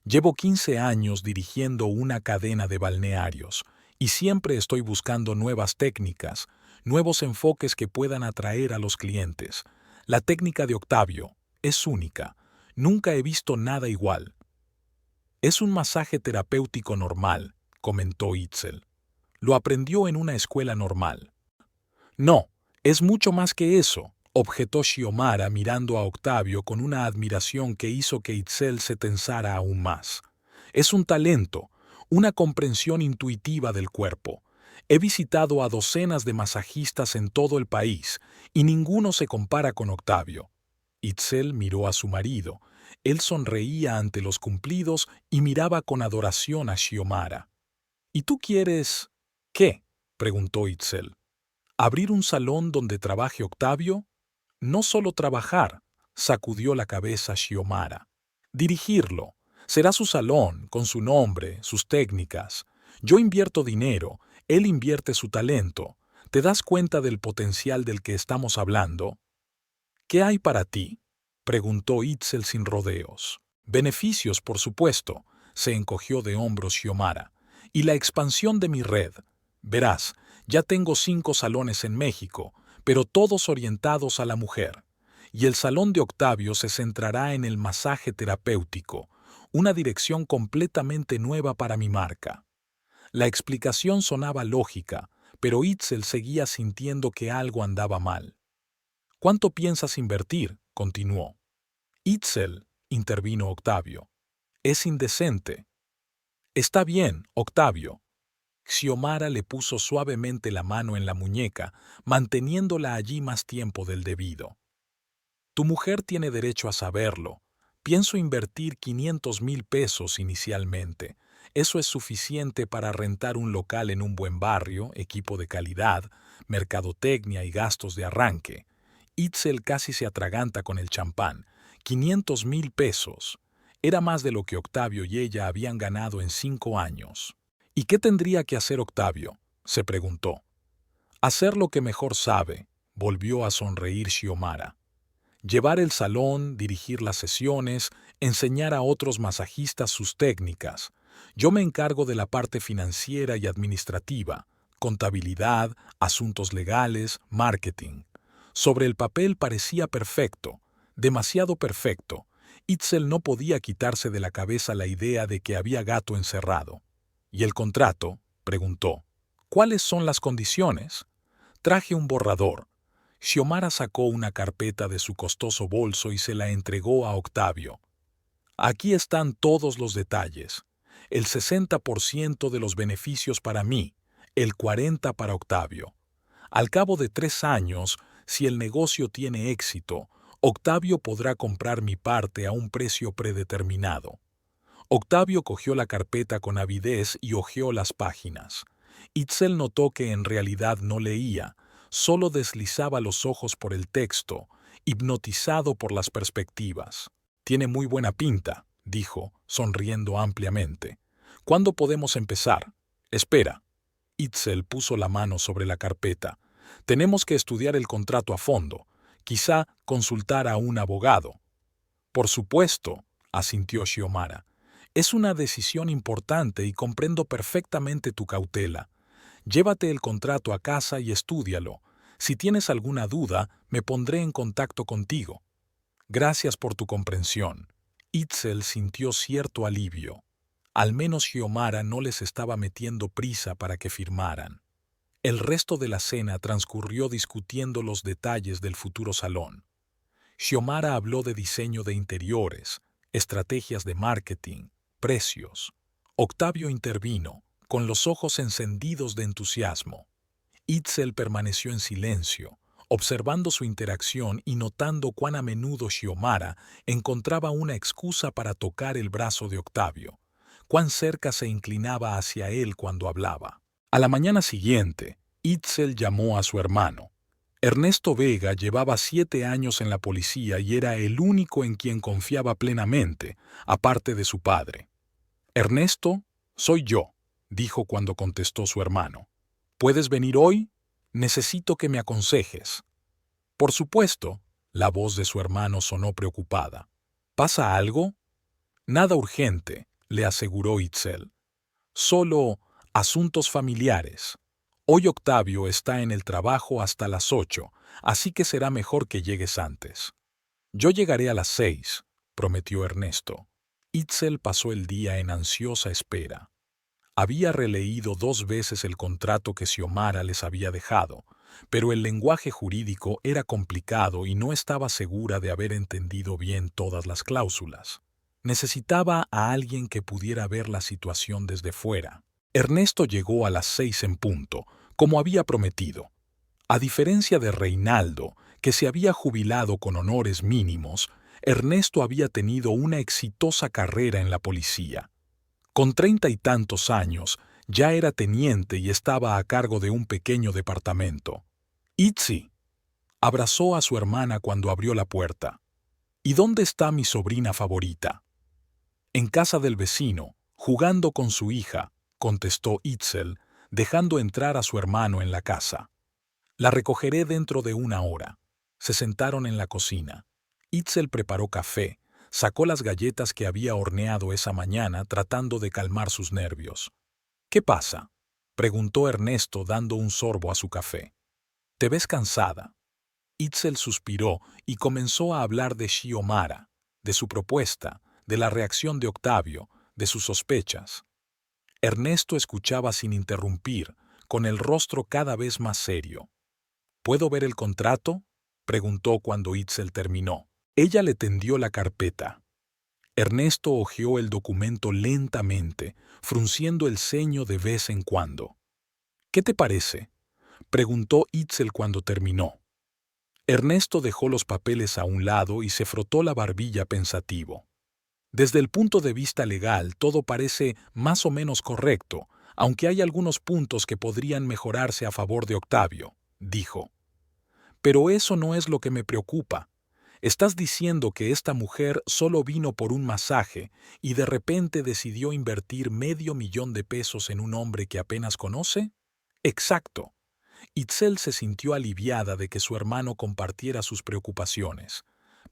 Llevo 15 años dirigiendo una cadena de balnearios y siempre estoy buscando nuevas técnicas, nuevos enfoques que puedan atraer a los clientes. La técnica de Octavio es única. Nunca he visto nada igual. Es un masaje terapéutico normal, comentó Itzel. Lo aprendió en una escuela normal. No, es mucho más que eso, objetó Xiomara mirando a Octavio con una admiración que hizo que Itzel se tensara aún más. Es un talento, una comprensión intuitiva del cuerpo. He visitado a docenas de masajistas en todo el país y ninguno se compara con Octavio. Itzel miró a su marido. Él sonreía ante los cumplidos y miraba con adoración a Xiomara. ¿Y tú quieres qué? Preguntó Itzel. ¿Abrir un salón donde trabaje Octavio? No solo trabajar, sacudió la cabeza Xiomara. Dirigirlo. Será su salón, con su nombre, sus técnicas. Yo invierto dinero, él invierte su talento. ¿Te das cuenta del potencial del que estamos hablando? ¿Qué hay para ti? Preguntó Itzel sin rodeos. Beneficios, por supuesto, se encogió de hombros Xiomara. Y la expansión de mi red. Verás, ya tengo 5 salones en México, pero todos orientados a la mujer. Y el salón de Octavio se centrará en el masaje terapéutico, una dirección completamente nueva para mi marca. La explicación sonaba lógica, pero Itzel seguía sintiendo que algo andaba mal. ¿Cuánto piensas invertir? Continuó. Itzel, intervino Octavio. Es indecente. Está bien, Octavio. Xiomara le puso suavemente la mano en la muñeca, manteniéndola allí más tiempo del debido. Tu mujer tiene derecho a saberlo. Pienso invertir 500,000 pesos inicialmente. Eso es suficiente para rentar un local en un buen barrio, equipo de calidad, mercadotecnia y gastos de arranque. Itzel casi se atraganta con el champán. 500,000 pesos. Era más de lo que Octavio y ella habían ganado en 5 años. ¿Y qué tendría que hacer Octavio? Se preguntó. Hacer lo que mejor sabe, volvió a sonreír Xiomara. Llevar el salón, dirigir las sesiones, enseñar a otros masajistas sus técnicas. Yo me encargo de la parte financiera y administrativa, contabilidad, asuntos legales, marketing. Sobre el papel parecía perfecto, demasiado perfecto. Itzel no podía quitarse de la cabeza la idea de que había gato encerrado. ¿Y el contrato? Preguntó. ¿Cuáles son las condiciones? Traje un borrador. Xiomara sacó una carpeta de su costoso bolso y se la entregó a Octavio. Aquí están todos los detalles. El 60% de los beneficios para mí, el 40% para Octavio. Al cabo de 3 años, si el negocio tiene éxito, Octavio podrá comprar mi parte a un precio predeterminado. Octavio cogió la carpeta con avidez y hojeó las páginas. Itzel notó que en realidad no leía, solo deslizaba los ojos por el texto, hipnotizado por las perspectivas. Tiene muy buena pinta, dijo, sonriendo ampliamente. ¿Cuándo podemos empezar? Espera. Itzel puso la mano sobre la carpeta. Tenemos que estudiar el contrato a fondo. Quizá consultar a un abogado. Por supuesto, asintió Xiomara. Es una decisión importante y comprendo perfectamente tu cautela. Llévate el contrato a casa y estúdialo. Si tienes alguna duda, me pondré en contacto contigo. Gracias por tu comprensión. Itzel sintió cierto alivio. Al menos Xiomara no les estaba metiendo prisa para que firmaran. El resto de la cena transcurrió discutiendo los detalles del futuro salón. Xiomara habló de diseño de interiores, estrategias de marketing, precios. Octavio intervino, con los ojos encendidos de entusiasmo. Itzel permaneció en silencio, observando su interacción y notando cuán a menudo Xiomara encontraba una excusa para tocar el brazo de Octavio, cuán cerca se inclinaba hacia él cuando hablaba. A la mañana siguiente, Itzel llamó a su hermano. Ernesto Vega llevaba 7 años en la policía y era el único en quien confiaba plenamente, aparte de su padre. «Ernesto, soy yo», dijo cuando contestó su hermano. «¿Puedes venir hoy? Necesito que me aconsejes». «Por supuesto», la voz de su hermano sonó preocupada. «¿Pasa algo?» «Nada urgente», le aseguró Itzel. «Solo asuntos familiares. Hoy Octavio está en el trabajo hasta las 8, así que será mejor que llegues antes». «Yo llegaré a las 6», prometió Ernesto. Itzel pasó el día en ansiosa espera. Había releído 2 veces el contrato que Xiomara les había dejado, pero el lenguaje jurídico era complicado y no estaba segura de haber entendido bien todas las cláusulas. Necesitaba a alguien que pudiera ver la situación desde fuera. Ernesto llegó a las 6 en punto, como había prometido. A diferencia de Reinaldo, que se había jubilado con honores mínimos, Ernesto había tenido una exitosa carrera en la policía. Con 30 y tantos años, ya era teniente y estaba a cargo de un pequeño departamento. Itzi abrazó a su hermana cuando abrió la puerta. «¿Y dónde está mi sobrina favorita?» «En casa del vecino, jugando con su hija», contestó Itzel, dejando entrar a su hermano en la casa. «La recogeré dentro de 1 hora». Se sentaron en la cocina. Itzel preparó café, sacó las galletas que había horneado esa mañana tratando de calmar sus nervios. «¿Qué pasa?», preguntó Ernesto dando un sorbo a su café. «Te ves cansada». Itzel suspiró y comenzó a hablar de Xiomara, de su propuesta, de la reacción de Octavio, de sus sospechas. Ernesto escuchaba sin interrumpir, con el rostro cada vez más serio. «¿Puedo ver el contrato?», preguntó cuando Itzel terminó. Ella le tendió la carpeta. Ernesto hojeó el documento lentamente, frunciendo el ceño de vez en cuando. «¿Qué te parece?», preguntó Itzel cuando terminó. Ernesto dejó los papeles a un lado y se frotó la barbilla pensativo. «Desde el punto de vista legal, todo parece más o menos correcto, aunque hay algunos puntos que podrían mejorarse a favor de Octavio», dijo. «Pero eso no es lo que me preocupa. ¿Estás diciendo que esta mujer solo vino por un masaje y de repente decidió invertir $500,000 en un hombre que apenas conoce?» «Exacto». Itzel se sintió aliviada de que su hermano compartiera sus preocupaciones.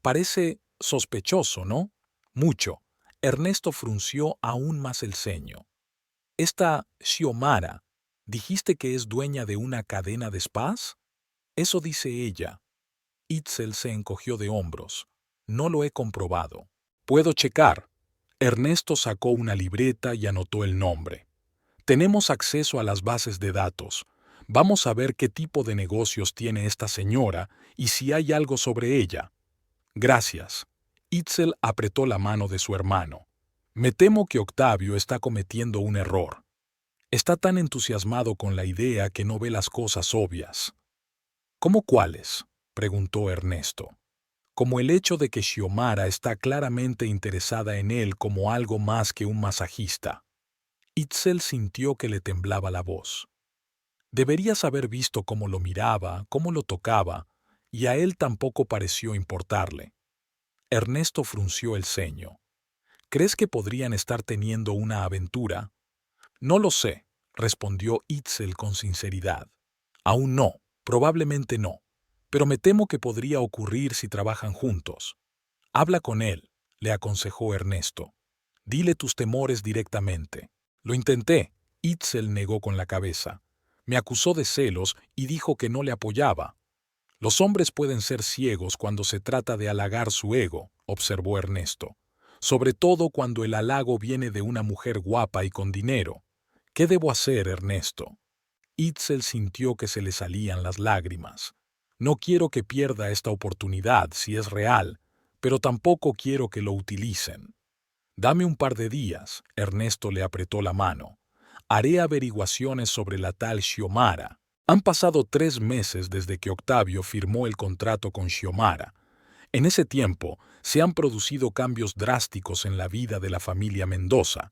«Parece sospechoso, ¿no?». «Mucho». Ernesto frunció aún más el ceño. «Esta Xiomara, ¿dijiste que es dueña de una cadena de spas?». «Eso dice ella». Itzel se encogió de hombros. «No lo he comprobado». «Puedo checar». Ernesto sacó una libreta y anotó el nombre. «Tenemos acceso a las bases de datos. Vamos a ver qué tipo de negocios tiene esta señora y si hay algo sobre ella». «Gracias». Itzel apretó la mano de su hermano. «Me temo que Octavio está cometiendo un error. Está tan entusiasmado con la idea que no ve las cosas obvias». «¿Cómo cuáles?», preguntó Ernesto. «Como el hecho de que Xiomara está claramente interesada en él como algo más que un masajista». Itzel sintió que le temblaba la voz. Deberías haber visto cómo lo miraba, cómo lo tocaba, y a él tampoco pareció importarle. Ernesto frunció el ceño. «¿Crees que podrían estar teniendo una aventura?». No lo sé, respondió Itzel con sinceridad. Aún no, probablemente no, pero me temo que podría ocurrir si trabajan juntos. Habla con él, le aconsejó Ernesto. Dile tus temores directamente. Lo intenté, Itzel negó con la cabeza. Me acusó de celos y dijo que no le apoyaba. Los hombres pueden ser ciegos cuando se trata de halagar su ego, observó Ernesto. Sobre todo cuando el halago viene de una mujer guapa y con dinero. ¿Qué debo hacer, Ernesto? Itzel sintió que se le salían las lágrimas. No quiero que pierda esta oportunidad si es real, pero tampoco quiero que lo utilicen. Dame un par de días, Ernesto le apretó la mano. Haré averiguaciones sobre la tal Xiomara. Han pasado 3 meses desde que Octavio firmó el contrato con Xiomara. En ese tiempo se han producido cambios drásticos en la vida de la familia Mendoza.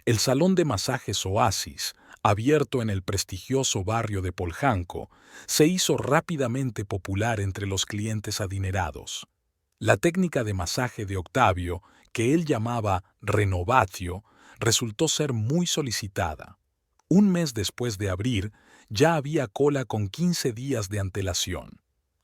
El salón de masajes Oasis, abierto en el prestigioso barrio de Poljanco, se hizo rápidamente popular entre los clientes adinerados. La técnica de masaje de Octavio, que él llamaba renovatio, resultó ser muy solicitada. Un mes después de abrir, ya había cola con 15 días de antelación.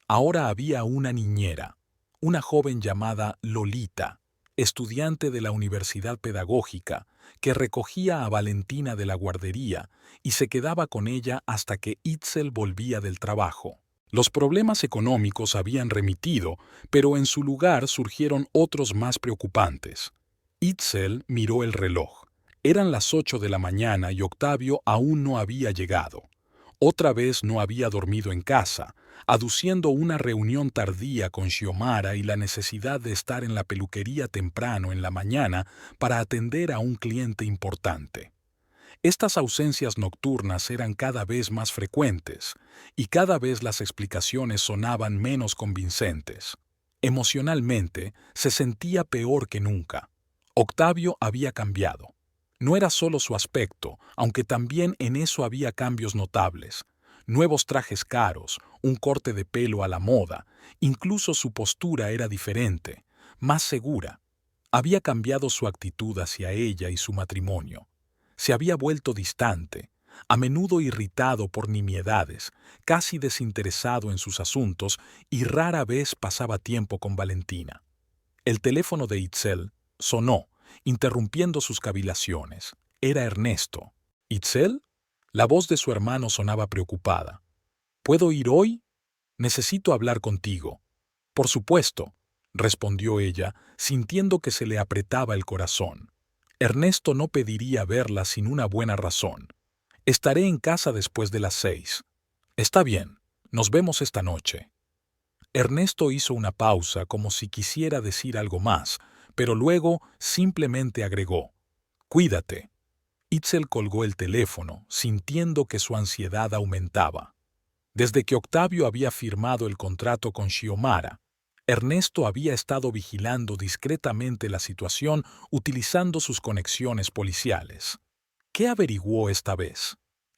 Ahora había una niñera, una joven llamada Lolita, estudiante de la Universidad Pedagógica, que recogía a Valentina de la guardería y se quedaba con ella hasta que Itzel volvía del trabajo. Los problemas económicos habían remitido, pero en su lugar surgieron otros más preocupantes. Itzel miró el reloj. Eran las 8 de la mañana y Octavio aún no había llegado. Otra vez no había dormido en casa, aduciendo una reunión tardía con Xiomara y la necesidad de estar en la peluquería temprano en la mañana para atender a un cliente importante. Estas ausencias nocturnas eran cada vez más frecuentes, y cada vez las explicaciones sonaban menos convincentes. Emocionalmente, se sentía peor que nunca. Octavio había cambiado. No era solo su aspecto, aunque también en eso había cambios notables. Nuevos trajes caros, un corte de pelo a la moda, incluso su postura era diferente, más segura. Había cambiado su actitud hacia ella y su matrimonio. Se había vuelto distante, a menudo irritado por nimiedades, casi desinteresado en sus asuntos y rara vez pasaba tiempo con Valentina. El teléfono de Itzel sonó, interrumpiendo sus cavilaciones. Era Ernesto. ¿Itzel? La voz de su hermano sonaba preocupada. ¿Puedo ir hoy? Necesito hablar contigo. Por supuesto, respondió ella, sintiendo que se le apretaba el corazón. Ernesto no pediría verla sin una buena razón. Estaré en casa después de las 6. Está bien, nos vemos esta noche. Ernesto hizo una pausa como si quisiera decir algo más, pero luego simplemente agregó, «Cuídate». Itzel colgó el teléfono, sintiendo que su ansiedad aumentaba. Desde que Octavio había firmado el contrato con Xiomara, Ernesto había estado vigilando discretamente la situación utilizando sus conexiones policiales. ¿Qué averiguó esta vez?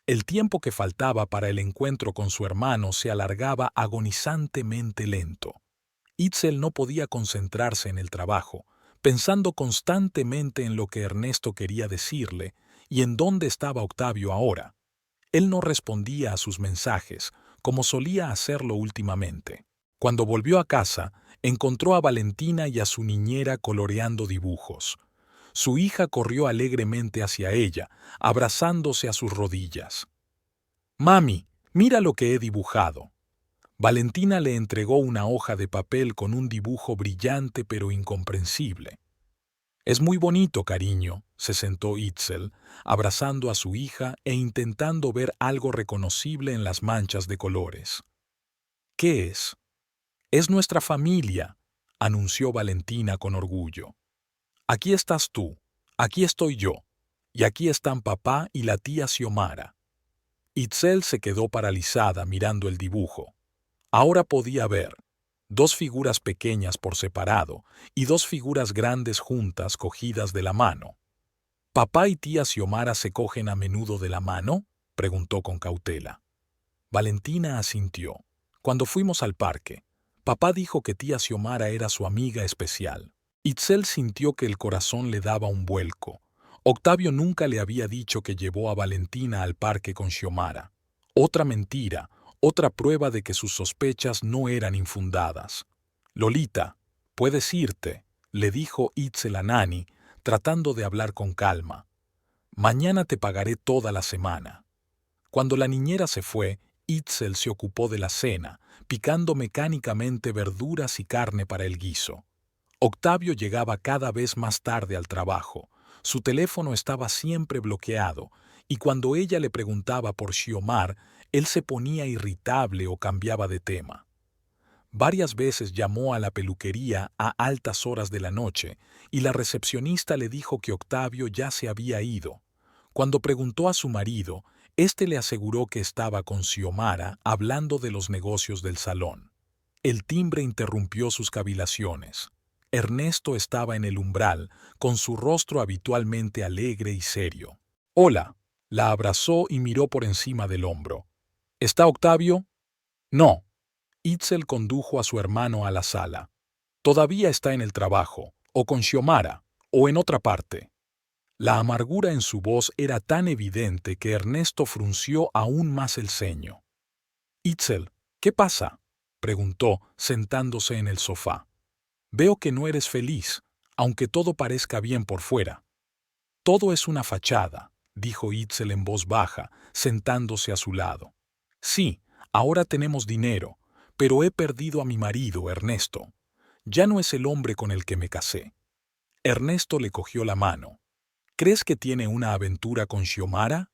El tiempo que faltaba para el encuentro con su hermano se alargaba agonizantemente lento. Itzel no podía concentrarse en el trabajo, pensando constantemente en lo que Ernesto quería decirle y en dónde estaba Octavio ahora. Él no respondía a sus mensajes, como solía hacerlo últimamente. Cuando volvió a casa, encontró a Valentina y a su niñera coloreando dibujos. Su hija corrió alegremente hacia ella, abrazándose a sus rodillas. «Mami, mira lo que he dibujado». Valentina le entregó una hoja de papel con un dibujo brillante pero incomprensible. «Es muy bonito, cariño», se sentó Itzel, abrazando a su hija e intentando ver algo reconocible en las manchas de colores. «¿Qué es?» «Es nuestra familia», anunció Valentina con orgullo. «Aquí estás tú, aquí estoy yo, y aquí están papá y la tía Xiomara». Itzel se quedó paralizada mirando el dibujo. Ahora podía ver 2 figuras pequeñas por separado y 2 figuras grandes juntas cogidas de la mano. «¿Papá y tía Xiomara se cogen a menudo de la mano?», preguntó con cautela. Valentina asintió. «Cuando fuimos al parque, papá dijo que tía Xiomara era su amiga especial». Itzel sintió que el corazón le daba un vuelco. Octavio nunca le había dicho que llevó a Valentina al parque con Xiomara. Otra mentira, otra prueba de que sus sospechas no eran infundadas. «Lolita, puedes irte», le dijo Itzel a Nani, tratando de hablar con calma. «Mañana te pagaré toda la semana». Cuando la niñera se fue, Itzel se ocupó de la cena, picando mecánicamente verduras y carne para el guiso. Octavio llegaba cada vez más tarde al trabajo. Su teléfono estaba siempre bloqueado, y cuando ella le preguntaba por Xiomar, él se ponía irritable o cambiaba de tema. Varias veces llamó a la peluquería a altas horas de la noche, y la recepcionista le dijo que Octavio ya se había ido. Cuando preguntó a su marido, éste le aseguró que estaba con Xiomara hablando de los negocios del salón. El timbre interrumpió sus cavilaciones. Ernesto estaba en el umbral, con su rostro habitualmente alegre y serio. «Hola», la abrazó y miró por encima del hombro. «¿Está Octavio?» «No». Itzel condujo a su hermano a la sala. «Todavía está en el trabajo, o con Xiomara, o en otra parte». La amargura en su voz era tan evidente que Ernesto frunció aún más el ceño. «Itzel, ¿qué pasa?», preguntó, sentándose en el sofá. «Veo que no eres feliz, aunque todo parezca bien por fuera». «Todo es una fachada», dijo Itzel en voz baja, sentándose a su lado. «Sí, ahora tenemos dinero, pero he perdido a mi marido, Ernesto. Ya no es el hombre con el que me casé». Ernesto le cogió la mano. «¿Crees que tiene una aventura con Xiomara?»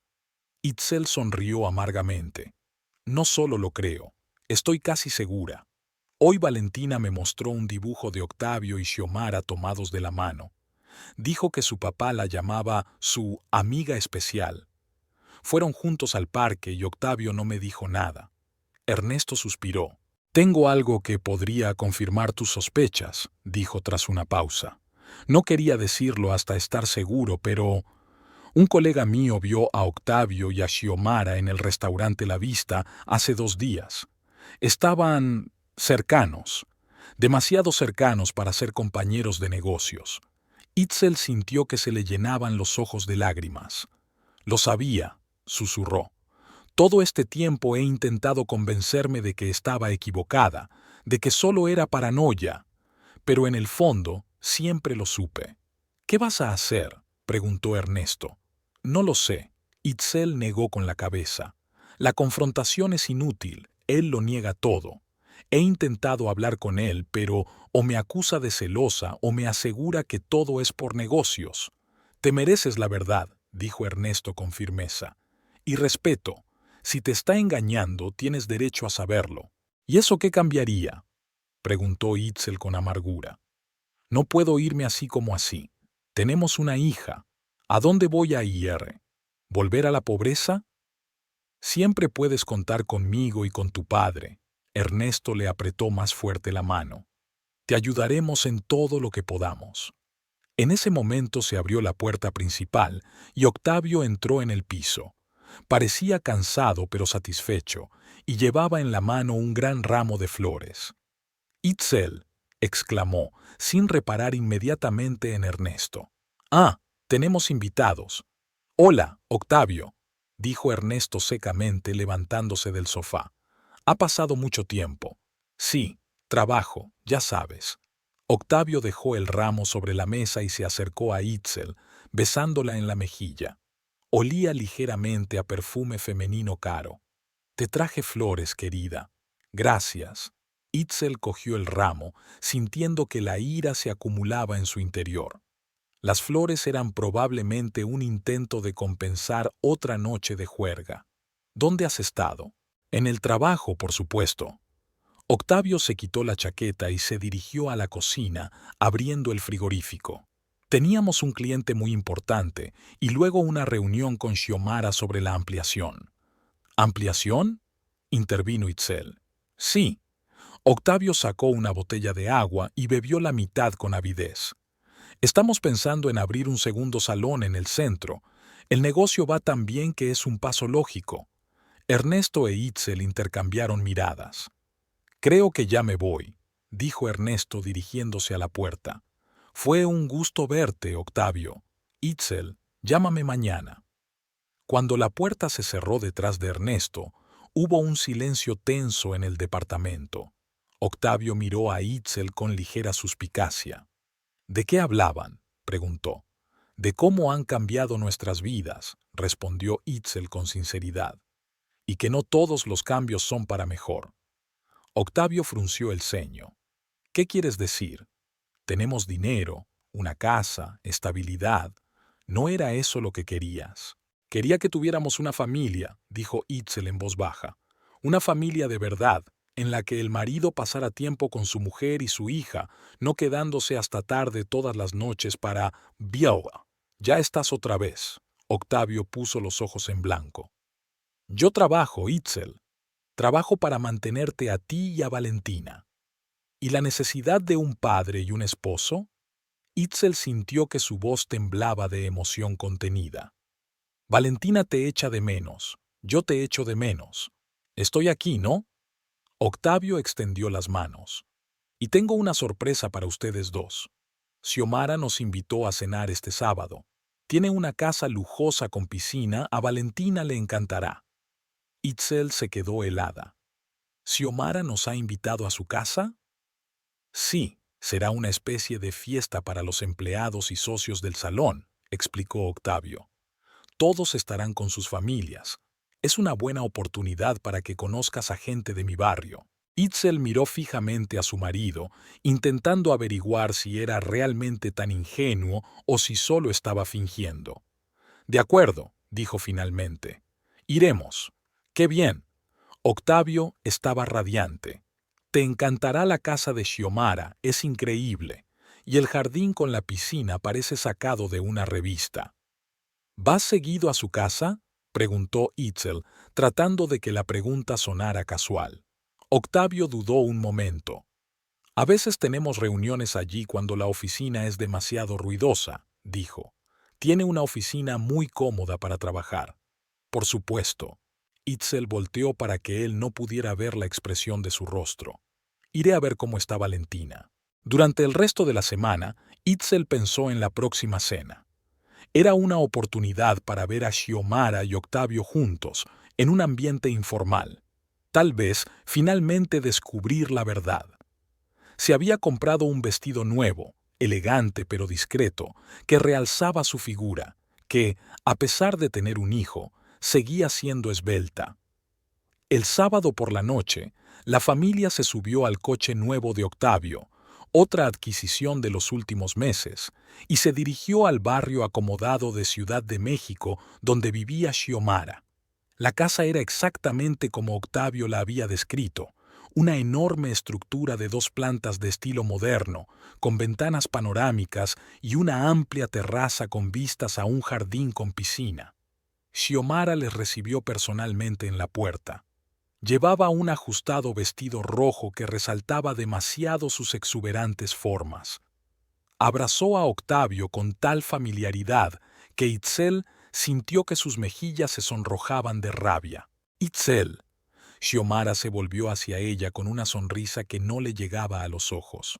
Itzel sonrió amargamente. «No solo lo creo, estoy casi segura. Hoy Valentina me mostró un dibujo de Octavio y Xiomara tomados de la mano. Dijo que su papá la llamaba su amiga especial. Fueron juntos al parque y Octavio no me dijo nada». Ernesto suspiró. «Tengo algo que podría confirmar tus sospechas», dijo tras una pausa. «No quería decirlo hasta estar seguro, pero un colega mío vio a Octavio y a Xiomara en el restaurante La Vista hace 2 días. Estaban cercanos, demasiado cercanos para ser compañeros de negocios». Itzel sintió que se le llenaban los ojos de lágrimas. «Lo sabía», susurró. «Todo este tiempo he intentado convencerme de que estaba equivocada, de que solo era paranoia, pero en el fondo siempre lo supe». «¿Qué vas a hacer?», preguntó Ernesto. «No lo sé», Itzel negó con la cabeza. «La confrontación es inútil, él lo niega todo. He intentado hablar con él, pero o me acusa de celosa o me asegura que todo es por negocios». «Te mereces la verdad», dijo Ernesto con firmeza. «Y respeto. Si te está engañando, tienes derecho a saberlo». «¿Y eso qué cambiaría?», preguntó Itzel con amargura. «No puedo irme así como así. Tenemos una hija. ¿A dónde voy a ir? ¿Volver a la pobreza?». «Siempre puedes contar conmigo y con tu padre». Ernesto le apretó más fuerte la mano. «Te ayudaremos en todo lo que podamos». En ese momento se abrió la puerta principal y Octavio entró en el piso. Parecía cansado pero satisfecho, y llevaba en la mano un gran ramo de flores. «Itzel», exclamó, sin reparar inmediatamente en Ernesto. «Ah, tenemos invitados». «Hola, Octavio», dijo Ernesto secamente levantándose del sofá. «Ha pasado mucho tiempo». «Sí, trabajo, ya sabes». Octavio dejó el ramo sobre la mesa y se acercó a Itzel, besándola en la mejilla. Olía ligeramente a perfume femenino caro. «Te traje flores, querida». «Gracias». Itzel cogió el ramo, sintiendo que la ira se acumulaba en su interior. Las flores eran probablemente un intento de compensar otra noche de juerga. «¿Dónde has estado?» «En el trabajo, por supuesto». Octavio se quitó la chaqueta y se dirigió a la cocina, abriendo el frigorífico. «Teníamos un cliente muy importante y luego una reunión con Xiomara sobre la ampliación». «¿Ampliación?», intervino Itzel. «Sí». Octavio sacó una botella de agua y bebió la mitad con avidez. «Estamos pensando en abrir un segundo salón en el centro. El negocio va tan bien que es un paso lógico». Ernesto e Itzel intercambiaron miradas. «Creo que ya me voy», dijo Ernesto dirigiéndose a la puerta. «Fue un gusto verte, Octavio». Itzel, Llámame mañana. Cuando la puerta se cerró detrás de Ernesto, hubo un silencio tenso en el departamento. Octavio miró a Itzel con ligera suspicacia. ¿De qué hablaban?, preguntó. De cómo han cambiado nuestras vidas, respondió Itzel con sinceridad. Y que no todos los cambios son para mejor. Octavio frunció el ceño. ¿Qué quieres decir? Tenemos dinero, una casa, estabilidad. ¿No era eso lo que querías? Quería que tuviéramos una familia, dijo Itzel en voz baja. Una familia de verdad, en la que el marido pasara tiempo con su mujer y su hija, no quedándose hasta tarde todas las noches para viola. Ya estás otra vez. Octavio puso los ojos en blanco. Yo trabajo, Itzel. Trabajo para mantenerte a ti y a Valentina. ¿Y la necesidad de un padre y un esposo? Itzel sintió que su voz temblaba de emoción contenida. Valentina te echa de menos, yo te echo de menos. Estoy aquí, ¿no? Octavio extendió las manos. Y tengo una sorpresa para ustedes dos. Xiomara nos invitó a cenar este sábado. Tiene una casa lujosa con piscina, a Valentina le encantará. Itzel se quedó helada. ¿Xiomara nos ha invitado a su casa? Sí, será una especie de fiesta para los empleados y socios del salón, explicó Octavio. Todos estarán con sus familias. Es una buena oportunidad para que conozcas a gente de mi barrio. Itzel miró fijamente a su marido, intentando averiguar si era realmente tan ingenuo o si solo estaba fingiendo. De acuerdo, dijo finalmente. Iremos. ¡Qué bien! Octavio estaba radiante. Te encantará la casa de Xiomara, es increíble. Y el jardín con la piscina parece sacado de una revista. ¿Vas seguido a su casa?, preguntó Itzel, tratando de que la pregunta sonara casual. Octavio dudó un momento. A veces tenemos reuniones allí cuando la oficina es demasiado ruidosa, dijo. Tiene una oficina muy cómoda para trabajar. Por supuesto. Itzel volteó para que él no pudiera ver la expresión de su rostro. Iré a ver cómo está Valentina. Durante el resto de la semana, Itzel pensó en la próxima cena. Era una oportunidad para ver a Xiomara y Octavio juntos, en un ambiente informal. Tal vez finalmente descubrir la verdad. Se había comprado un vestido nuevo, elegante pero discreto, que realzaba su figura, que, a pesar de tener un hijo, seguía siendo esbelta. El sábado por la noche, la familia se subió al coche nuevo de Octavio, otra adquisición de los últimos meses, y se dirigió al barrio acomodado de Ciudad de México donde vivía Xiomara. La casa era exactamente como Octavio la había descrito, una enorme estructura de 2 plantas de estilo moderno, con ventanas panorámicas y una amplia terraza con vistas a un jardín con piscina. Xiomara les recibió personalmente en la puerta. Llevaba un ajustado vestido rojo que resaltaba demasiado sus exuberantes formas. Abrazó a Octavio con tal familiaridad que Itzel sintió que sus mejillas se sonrojaban de rabia. Itzel. Xiomara se volvió hacia ella con una sonrisa que no le llegaba a los ojos.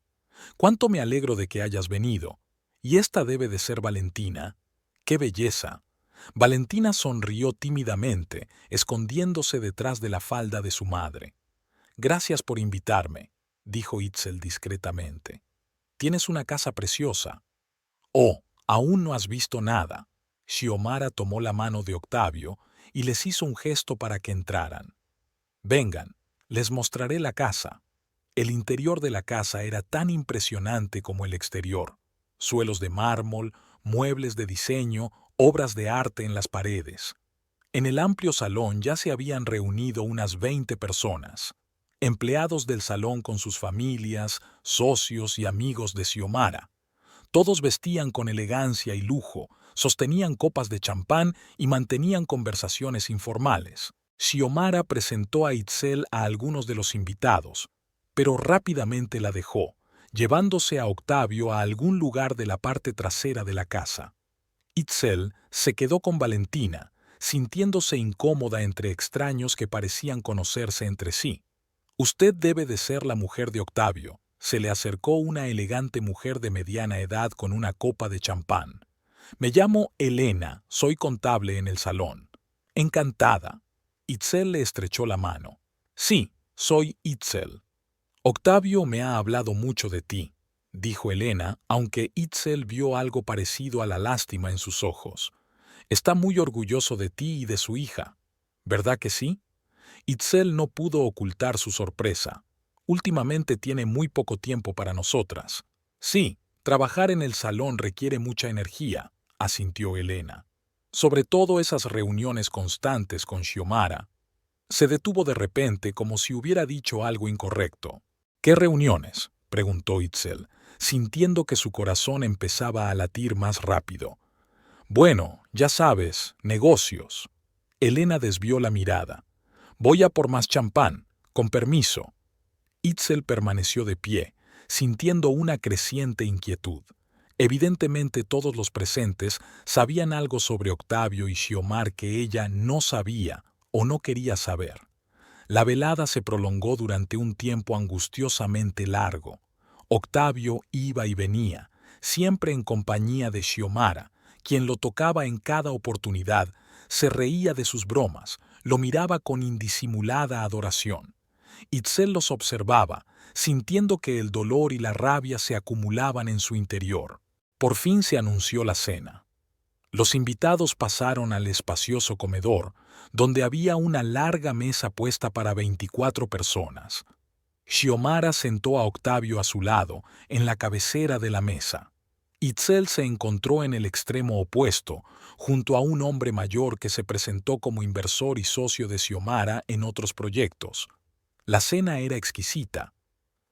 «Cuánto me alegro de que hayas venido. Y esta debe de ser Valentina. ¡Qué belleza!». Valentina sonrió tímidamente, escondiéndose detrás de la falda de su madre. «Gracias por invitarme», dijo Itzel discretamente. «Tienes una casa preciosa». «Oh, aún no has visto nada». Xiomara tomó la mano de Octavio y les hizo un gesto para que entraran. «Vengan, les mostraré la casa». El interior de la casa era tan impresionante como el exterior. Suelos de mármol, muebles de diseño, obras de arte en las paredes. En el amplio salón ya se habían reunido unas 20 personas. Empleados del salón con sus familias, socios y amigos de Xiomara. Todos vestían con elegancia y lujo, sostenían copas de champán y mantenían conversaciones informales. Xiomara presentó a Itzel a algunos de los invitados, pero rápidamente la dejó, llevándose a Octavio a algún lugar de la parte trasera de la casa. Itzel se quedó con Valentina, sintiéndose incómoda entre extraños que parecían conocerse entre sí. «Usted debe de ser la mujer de Octavio», se le acercó una elegante mujer de mediana edad con una copa de champán. Me llamo Elena, soy contable en el salón. Encantada. Itzel le estrechó la mano. Sí, soy Itzel. Octavio me ha hablado mucho de ti, dijo Elena, aunque Itzel vio algo parecido a la lástima en sus ojos. Está muy orgulloso de ti y de su hija. ¿Verdad que sí? Itzel no pudo ocultar su sorpresa. Últimamente tiene muy poco tiempo para nosotras. Sí, trabajar en el salón requiere mucha energía, asintió Elena. Sobre todo esas reuniones constantes con Xiomara. Se detuvo de repente como si hubiera dicho algo incorrecto. ¿Qué reuniones?, preguntó Itzel, sintiendo que su corazón empezaba a latir más rápido. Bueno, ya sabes, negocios. Elena desvió la mirada. Voy a por más champán, con permiso. Itzel permaneció de pie, sintiendo una creciente inquietud. Evidentemente todos los presentes sabían algo sobre Octavio y Xiomara que ella no sabía o no quería saber. La velada se prolongó durante un tiempo angustiosamente largo. Octavio iba y venía, siempre en compañía de Xiomara, quien lo tocaba en cada oportunidad, se reía de sus bromas, lo miraba con indisimulada adoración. Itzel los observaba, sintiendo que el dolor y la rabia se acumulaban en su interior. Por fin se anunció la cena. Los invitados pasaron al espacioso comedor, donde había una larga mesa puesta para 24 personas. Xiomara sentó a Octavio a su lado, en la cabecera de la mesa. Itzel se encontró en el extremo opuesto, junto a un hombre mayor que se presentó como inversor y socio de Xiomara en otros proyectos. La cena era exquisita.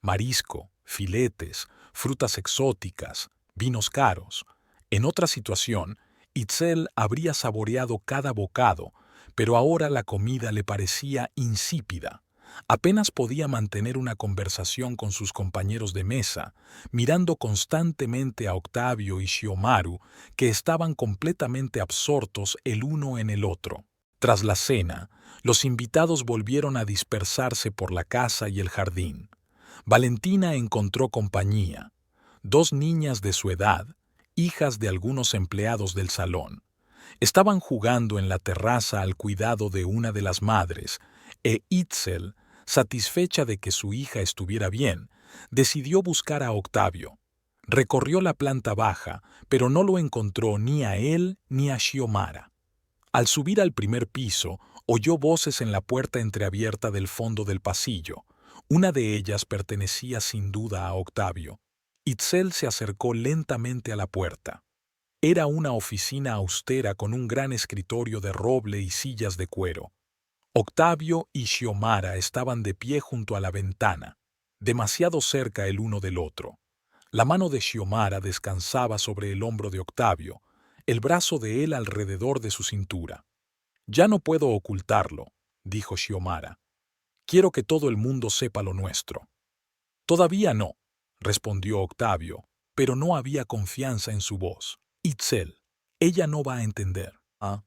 Marisco, filetes, frutas exóticas, vinos caros. En otra situación, Itzel habría saboreado cada bocado, pero ahora la comida le parecía insípida. Apenas podía mantener una conversación con sus compañeros de mesa, mirando constantemente a Octavio y Xiomara, que estaban completamente absortos el uno en el otro. Tras la cena, los invitados volvieron a dispersarse por la casa y el jardín. Valentina encontró compañía. 2 niñas de su edad, hijas de algunos empleados del salón. Estaban jugando en la terraza al cuidado de una de las madres, e Itzel, satisfecha de que su hija estuviera bien, decidió buscar a Octavio. Recorrió la planta baja, pero no lo encontró ni a él ni a Xiomara. Al subir al primer piso, oyó voces en la puerta entreabierta del fondo del pasillo. Una de ellas pertenecía sin duda a Octavio. Itzel se acercó lentamente a la puerta. Era una oficina austera con un gran escritorio de roble y sillas de cuero. Octavio y Xiomara estaban de pie junto a la ventana, demasiado cerca el uno del otro. La mano de Xiomara descansaba sobre el hombro de Octavio, el brazo de él alrededor de su cintura. «Ya no puedo ocultarlo», dijo Xiomara. «Quiero que todo el mundo sepa lo nuestro». «Todavía no», respondió Octavio, pero no había confianza en su voz. «Itzel, ella no va a entender». «¿Ah?»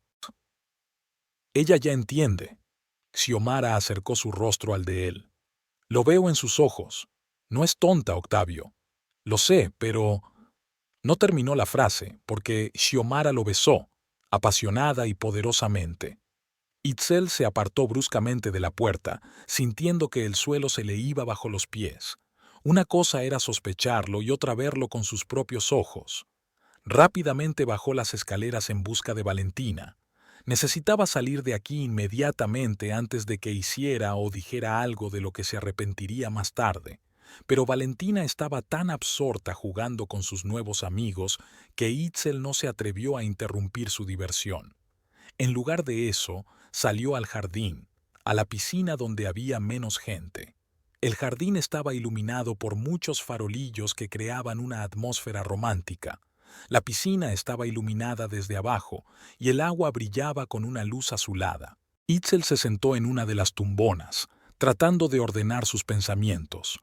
«Ella ya entiende». Xiomara acercó su rostro al de él. «Lo veo en sus ojos. No es tonta, Octavio. Lo sé, pero...» No terminó la frase, porque Xiomara lo besó, apasionada y poderosamente. Itzel se apartó bruscamente de la puerta, sintiendo que el suelo se le iba bajo los pies. Una cosa era sospecharlo y otra verlo con sus propios ojos. Rápidamente bajó las escaleras en busca de Valentina. Necesitaba salir de aquí inmediatamente antes de que hiciera o dijera algo de lo que se arrepentiría más tarde. Pero Valentina estaba tan absorta jugando con sus nuevos amigos que Itzel no se atrevió a interrumpir su diversión. En lugar de eso, salió al jardín, a la piscina donde había menos gente. El jardín estaba iluminado por muchos farolillos que creaban una atmósfera romántica. La piscina estaba iluminada desde abajo y el agua brillaba con una luz azulada. Itzel se sentó en una de las tumbonas, tratando de ordenar sus pensamientos.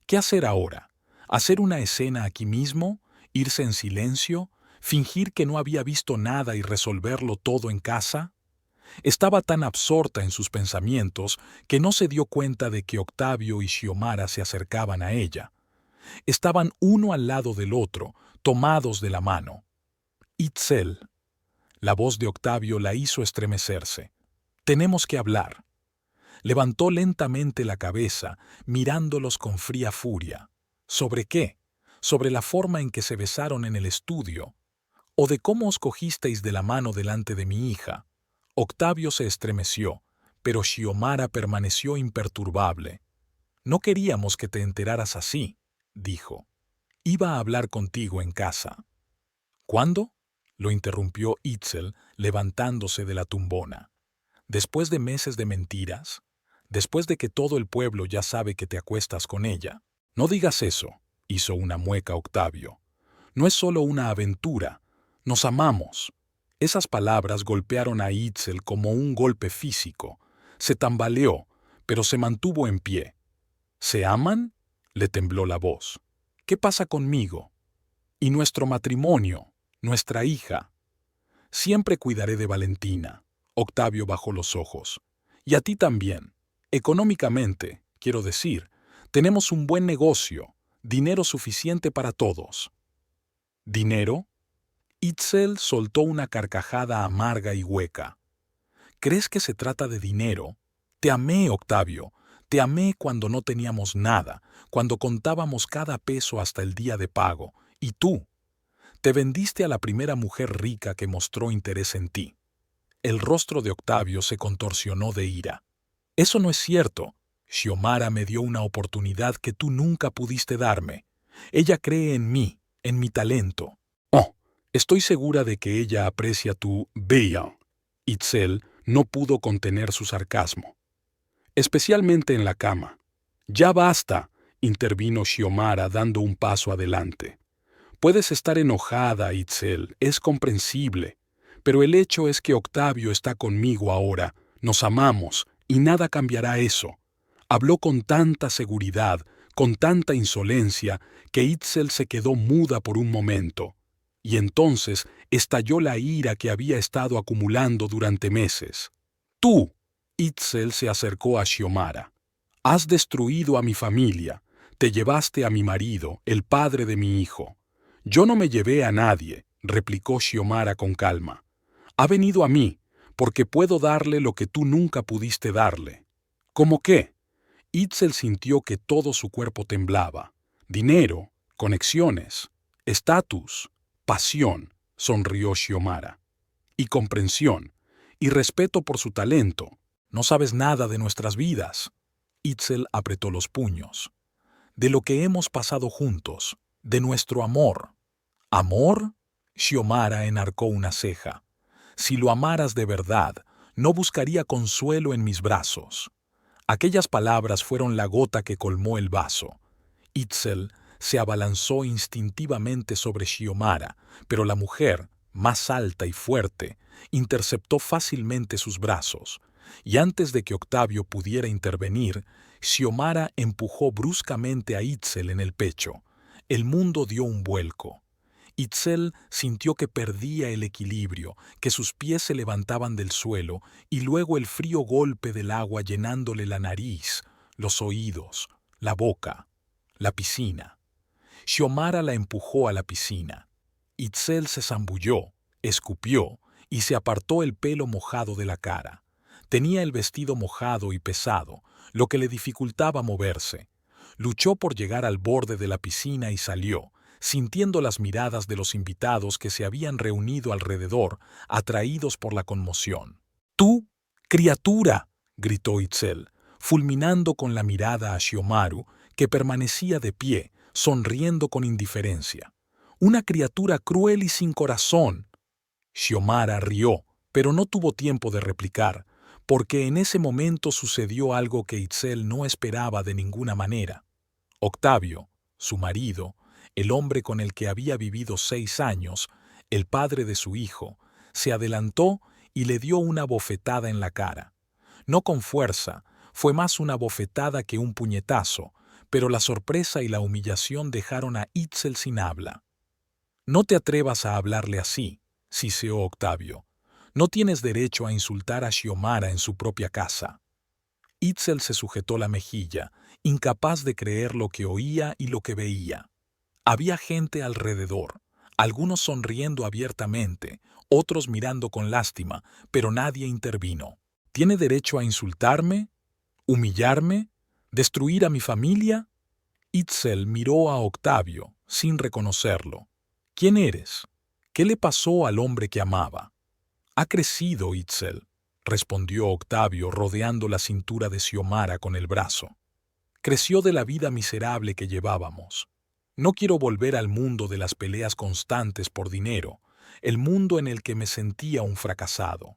¿Qué hacer ahora? ¿Hacer una escena aquí mismo? ¿Irse en silencio? ¿Fingir que no había visto nada y resolverlo todo en casa? Estaba tan absorta en sus pensamientos que no se dio cuenta de que Octavio y Xiomara se acercaban a ella. Estaban uno al lado del otro, tomados de la mano. Itzel. La voz de Octavio la hizo estremecerse. Tenemos que hablar. Levantó lentamente la cabeza, mirándolos con fría furia. ¿Sobre qué? ¿Sobre la forma en que se besaron en el estudio? ¿O de cómo os cogisteis de la mano delante de mi hija? Octavio se estremeció, pero Xiomara permaneció imperturbable. No queríamos que te enteraras así, dijo. Iba a hablar contigo en casa. ¿Cuándo? Lo interrumpió Itzel, levantándose de la tumbona. ¿Después de meses de mentiras? ¿Después de que todo el pueblo ya sabe que te acuestas con ella? No digas eso, hizo una mueca Octavio. No es solo una aventura. Nos amamos. Esas palabras golpearon a Itzel como un golpe físico. Se tambaleó, pero se mantuvo en pie. ¿Se aman? Le tembló la voz. ¿Qué pasa conmigo? ¿Y nuestro matrimonio? ¿Nuestra hija? Siempre cuidaré de Valentina. Octavio bajó los ojos. Y a ti también. Económicamente, quiero decir, tenemos un buen negocio, dinero suficiente para todos. ¿Dinero? Itzel soltó una carcajada amarga y hueca. ¿Crees que se trata de dinero? Te amé, Octavio. Te amé cuando no teníamos nada, cuando contábamos cada peso hasta el día de pago. Y tú, te vendiste a la primera mujer rica que mostró interés en ti. El rostro de Octavio se contorsionó de ira. Eso no es cierto. Xiomara me dio una oportunidad que tú nunca pudiste darme. Ella cree en mí, en mi talento. Oh, estoy segura de que ella aprecia tu bella. Itzel no pudo contener su sarcasmo. Especialmente en la cama. Ya basta, intervino Xiomara dando un paso adelante. Puedes estar enojada, Itzel, es comprensible, pero el hecho es que Octavio está conmigo ahora, nos amamos, y nada cambiará eso. Habló con tanta seguridad, con tanta insolencia, que Itzel se quedó muda por un momento. Y entonces estalló la ira que había estado acumulando durante meses. ¡Tú! Itzel se acercó a Xiomara. Has destruido a mi familia, te llevaste a mi marido, el padre de mi hijo. Yo no me llevé a nadie, replicó Xiomara con calma. Ha venido a mí, porque puedo darle lo que tú nunca pudiste darle. ¿Cómo qué? Itzel sintió que todo su cuerpo temblaba. Dinero, conexiones, estatus, pasión, sonrió Xiomara. Y comprensión, y respeto por su talento. No sabes nada de nuestras vidas. Itzel apretó los puños. De lo que hemos pasado juntos, de nuestro amor. ¿Amor? Xiomara enarcó una ceja. Si lo amaras de verdad, no buscaría consuelo en mis brazos. Aquellas palabras fueron la gota que colmó el vaso. Itzel se abalanzó instintivamente sobre Xiomara, pero la mujer, más alta y fuerte, interceptó fácilmente sus brazos, y antes de que Octavio pudiera intervenir, Xiomara empujó bruscamente a Itzel en el pecho. El mundo dio un vuelco. Itzel sintió que perdía el equilibrio, que sus pies se levantaban del suelo, y luego el frío golpe del agua llenándole la nariz, los oídos, la boca, la piscina. Xiomara la empujó a la piscina. Itzel se zambulló, escupió y se apartó el pelo mojado de la cara. Tenía el vestido mojado y pesado, lo que le dificultaba moverse. Luchó por llegar al borde de la piscina y salió, sintiendo las miradas de los invitados que se habían reunido alrededor, atraídos por la conmoción. «¡Tú, criatura!», gritó Itzel, fulminando con la mirada a Xiomaru, que permanecía de pie, sonriendo con indiferencia. «¡Una criatura cruel y sin corazón!». Xiomara rió, pero no tuvo tiempo de replicar, porque en ese momento sucedió algo que Itzel no esperaba de ninguna manera. Octavio, su marido, el hombre con el que había vivido 6 años, el padre de su hijo, se adelantó y le dio una bofetada en la cara. No con fuerza, fue más una bofetada que un puñetazo, pero la sorpresa y la humillación dejaron a Itzel sin habla. «No te atrevas a hablarle así», siseó Octavio. «No tienes derecho a insultar a Xiomara en su propia casa». Itzel se sujetó la mejilla, incapaz de creer lo que oía y lo que veía. Había gente alrededor, algunos sonriendo abiertamente, otros mirando con lástima, pero nadie intervino. ¿Tiene derecho a insultarme? ¿Humillarme? ¿Destruir a mi familia? Itzel miró a Octavio, sin reconocerlo. ¿Quién eres? ¿Qué le pasó al hombre que amaba? Ha crecido, Itzel, respondió Octavio, rodeando la cintura de Xiomara con el brazo. Creció de la vida miserable que llevábamos. No quiero volver al mundo de las peleas constantes por dinero, el mundo en el que me sentía un fracasado.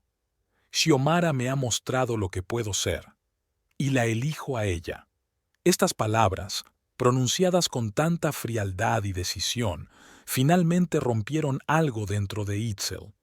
Xiomara me ha mostrado lo que puedo ser, y la elijo a ella. Estas palabras, pronunciadas con tanta frialdad y decisión, finalmente rompieron algo dentro de Itzel.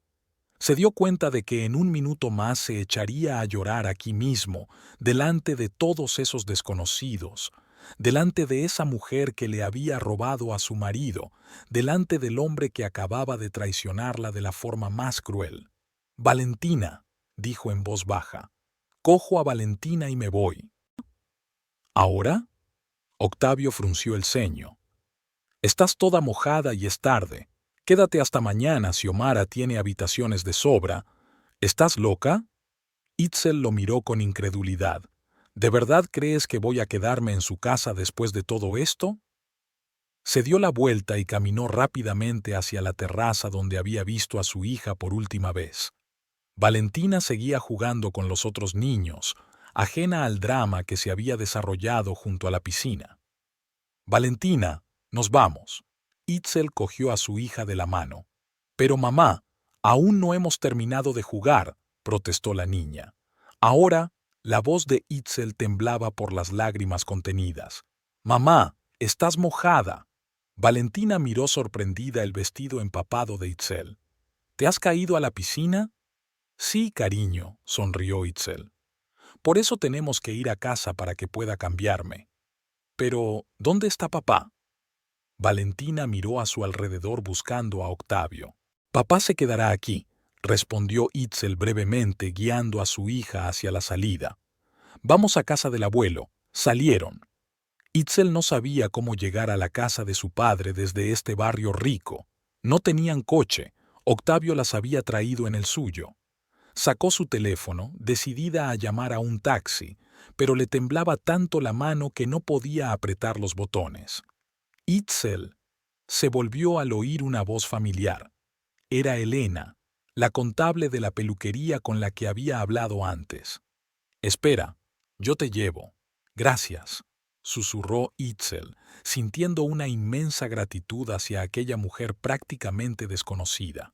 Se dio cuenta de que en un minuto más se echaría a llorar aquí mismo, delante de todos esos desconocidos, delante de esa mujer que le había robado a su marido, delante del hombre que acababa de traicionarla de la forma más cruel. «Valentina», dijo en voz baja, «cojo a Valentina y me voy». «¿Ahora?». Octavio frunció el ceño. «Estás toda mojada y es tarde. Quédate hasta mañana, Xiomara tiene habitaciones de sobra. ¿Estás loca?». Itzel lo miró con incredulidad. ¿De verdad crees que voy a quedarme en su casa después de todo esto? Se dio la vuelta y caminó rápidamente hacia la terraza donde había visto a su hija por última vez. Valentina seguía jugando con los otros niños, ajena al drama que se había desarrollado junto a la piscina. «Valentina, nos vamos». Itzel cogió a su hija de la mano. «Pero mamá, aún no hemos terminado de jugar», protestó la niña. Ahora, la voz de Itzel temblaba por las lágrimas contenidas. «Mamá, estás mojada». Valentina miró sorprendida el vestido empapado de Itzel. «¿Te has caído a la piscina?». «Sí, cariño», sonrió Itzel. «Por eso tenemos que ir a casa para que pueda cambiarme». «Pero, ¿dónde está papá?». Valentina miró a su alrededor buscando a Octavio. «Papá se quedará aquí», respondió Itzel brevemente, guiando a su hija hacia la salida. «Vamos a casa del abuelo». Salieron. Itzel no sabía cómo llegar a la casa de su padre desde este barrio rico. No tenían coche. Octavio las había traído en el suyo. Sacó su teléfono, decidida a llamar a un taxi, pero le temblaba tanto la mano que no podía apretar los botones. «Itzel», se volvió al oír una voz familiar. Era Elena, la contable de la peluquería con la que había hablado antes. «Espera, yo te llevo». «Gracias», susurró Itzel, sintiendo una inmensa gratitud hacia aquella mujer prácticamente desconocida.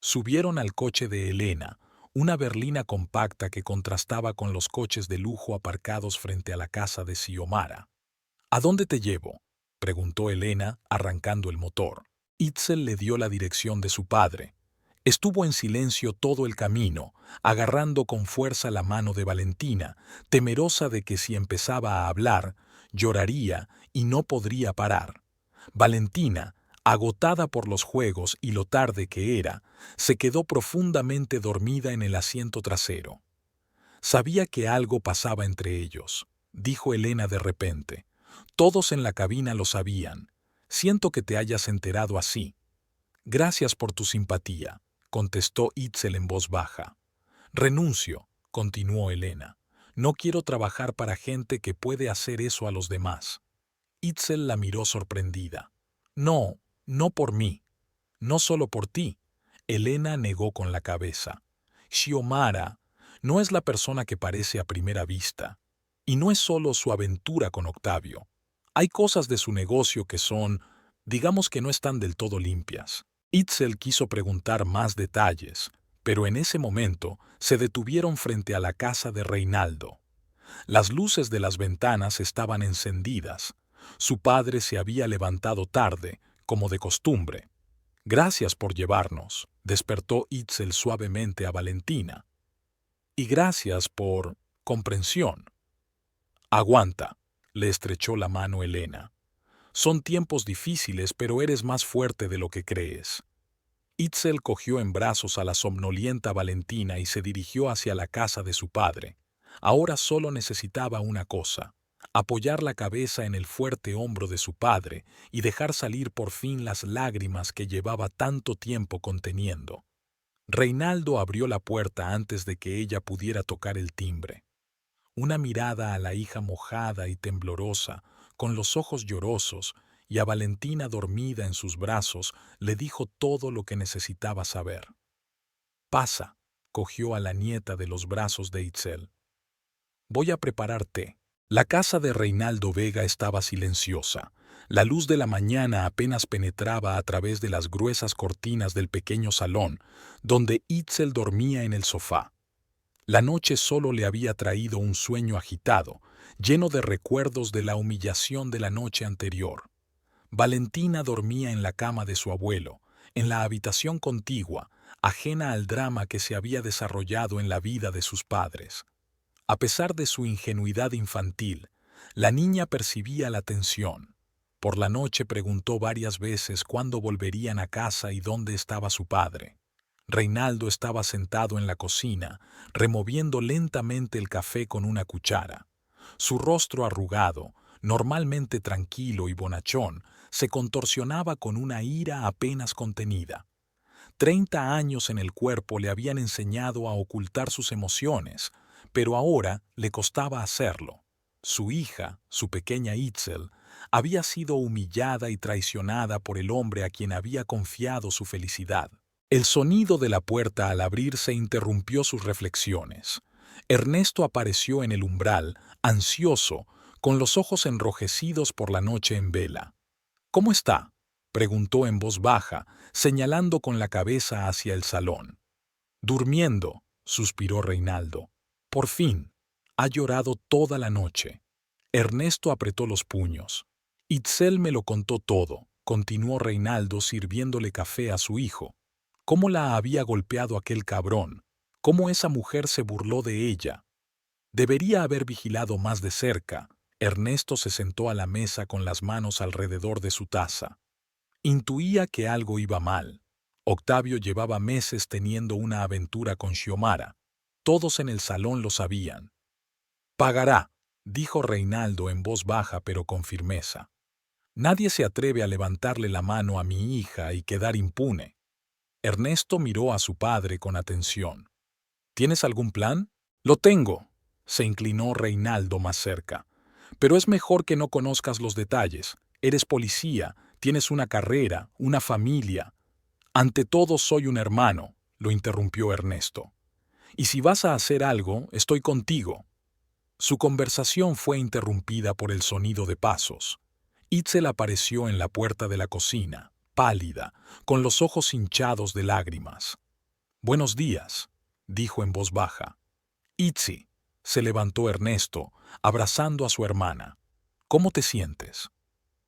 Subieron al coche de Elena, una berlina compacta que contrastaba con los coches de lujo aparcados frente a la casa de Xiomara. «¿A dónde te llevo?», preguntó Elena, arrancando el motor. Itzel le dio la dirección de su padre. Estuvo en silencio todo el camino, agarrando con fuerza la mano de Valentina, temerosa de que si empezaba a hablar, lloraría y no podría parar. Valentina, agotada por los juegos y lo tarde que era, se quedó profundamente dormida en el asiento trasero. «Sabía que algo pasaba entre ellos», dijo Elena de repente. «Todos en la cabina lo sabían. Siento que te hayas enterado así». «Gracias por tu simpatía», contestó Itzel en voz baja. «Renuncio», continuó Elena. «No quiero trabajar para gente que puede hacer eso a los demás». Itzel la miró sorprendida. «No, no por mí. No solo por ti». Elena negó con la cabeza. «Xiomara no es la persona que parece a primera vista. Y no es solo su aventura con Octavio. Hay cosas de su negocio que son, digamos que no están del todo limpias». Itzel quiso preguntar más detalles, pero en ese momento se detuvieron frente a la casa de Reinaldo. Las luces de las ventanas estaban encendidas. Su padre se había levantado tarde, como de costumbre. «Gracias por llevarnos», despertó Itzel suavemente a Valentina. «Y gracias por comprensión». «Aguanta», le estrechó la mano Elena. «Son tiempos difíciles, pero eres más fuerte de lo que crees». Itzel cogió en brazos a la somnolienta Valentina y se dirigió hacia la casa de su padre. Ahora solo necesitaba una cosa: apoyar la cabeza en el fuerte hombro de su padre y dejar salir por fin las lágrimas que llevaba tanto tiempo conteniendo. Reinaldo abrió la puerta antes de que ella pudiera tocar el timbre. Una mirada a la hija mojada y temblorosa, con los ojos llorosos, y a Valentina dormida en sus brazos, le dijo todo lo que necesitaba saber. «Pasa», cogió a la nieta de los brazos de Itzel. «Voy a preparar té». La casa de Reinaldo Vega estaba silenciosa. La luz de la mañana apenas penetraba a través de las gruesas cortinas del pequeño salón, donde Itzel dormía en el sofá. La noche solo le había traído un sueño agitado, lleno de recuerdos de la humillación de la noche anterior. Valentina dormía en la cama de su abuelo, en la habitación contigua, ajena al drama que se había desarrollado en la vida de sus padres. A pesar de su ingenuidad infantil, la niña percibía la tensión. Por la noche preguntó varias veces cuándo volverían a casa y dónde estaba su padre. Reinaldo estaba sentado en la cocina, removiendo lentamente el café con una cuchara. Su rostro arrugado, normalmente tranquilo y bonachón, se contorsionaba con una ira apenas contenida. 30 años en el cuerpo le habían enseñado a ocultar sus emociones, pero ahora le costaba hacerlo. Su hija, su pequeña Itzel, había sido humillada y traicionada por el hombre a quien había confiado su felicidad. El sonido de la puerta al abrirse interrumpió sus reflexiones. Ernesto apareció en el umbral, ansioso, con los ojos enrojecidos por la noche en vela. «¿Cómo está?», preguntó en voz baja, señalando con la cabeza hacia el salón. «Durmiendo», suspiró Reinaldo. «Por fin. Ha llorado toda la noche». Ernesto apretó los puños. «Itzel me lo contó todo», continuó Reinaldo sirviéndole café a su hijo. «Cómo la había golpeado aquel cabrón, cómo esa mujer se burló de ella. Debería haber vigilado más de cerca». Ernesto se sentó a la mesa con las manos alrededor de su taza. Intuía que algo iba mal. Octavio llevaba meses teniendo una aventura con Xiomara. Todos en el salón lo sabían. «Pagará», dijo Reinaldo en voz baja pero con firmeza. «Nadie se atreve a levantarle la mano a mi hija y quedar impune». Ernesto miró a su padre con atención. «¿Tienes algún plan?». «Lo tengo», se inclinó Reinaldo más cerca. «Pero es mejor que no conozcas los detalles. Eres policía, tienes una carrera, una familia». «Ante todo soy un hermano», lo interrumpió Ernesto. «Y si vas a hacer algo, estoy contigo». Su conversación fue interrumpida por el sonido de pasos. Itzel apareció en la puerta de la cocina, pálida, con los ojos hinchados de lágrimas. «Buenos días», dijo en voz baja. «Itzi», se levantó Ernesto, abrazando a su hermana. «¿Cómo te sientes?».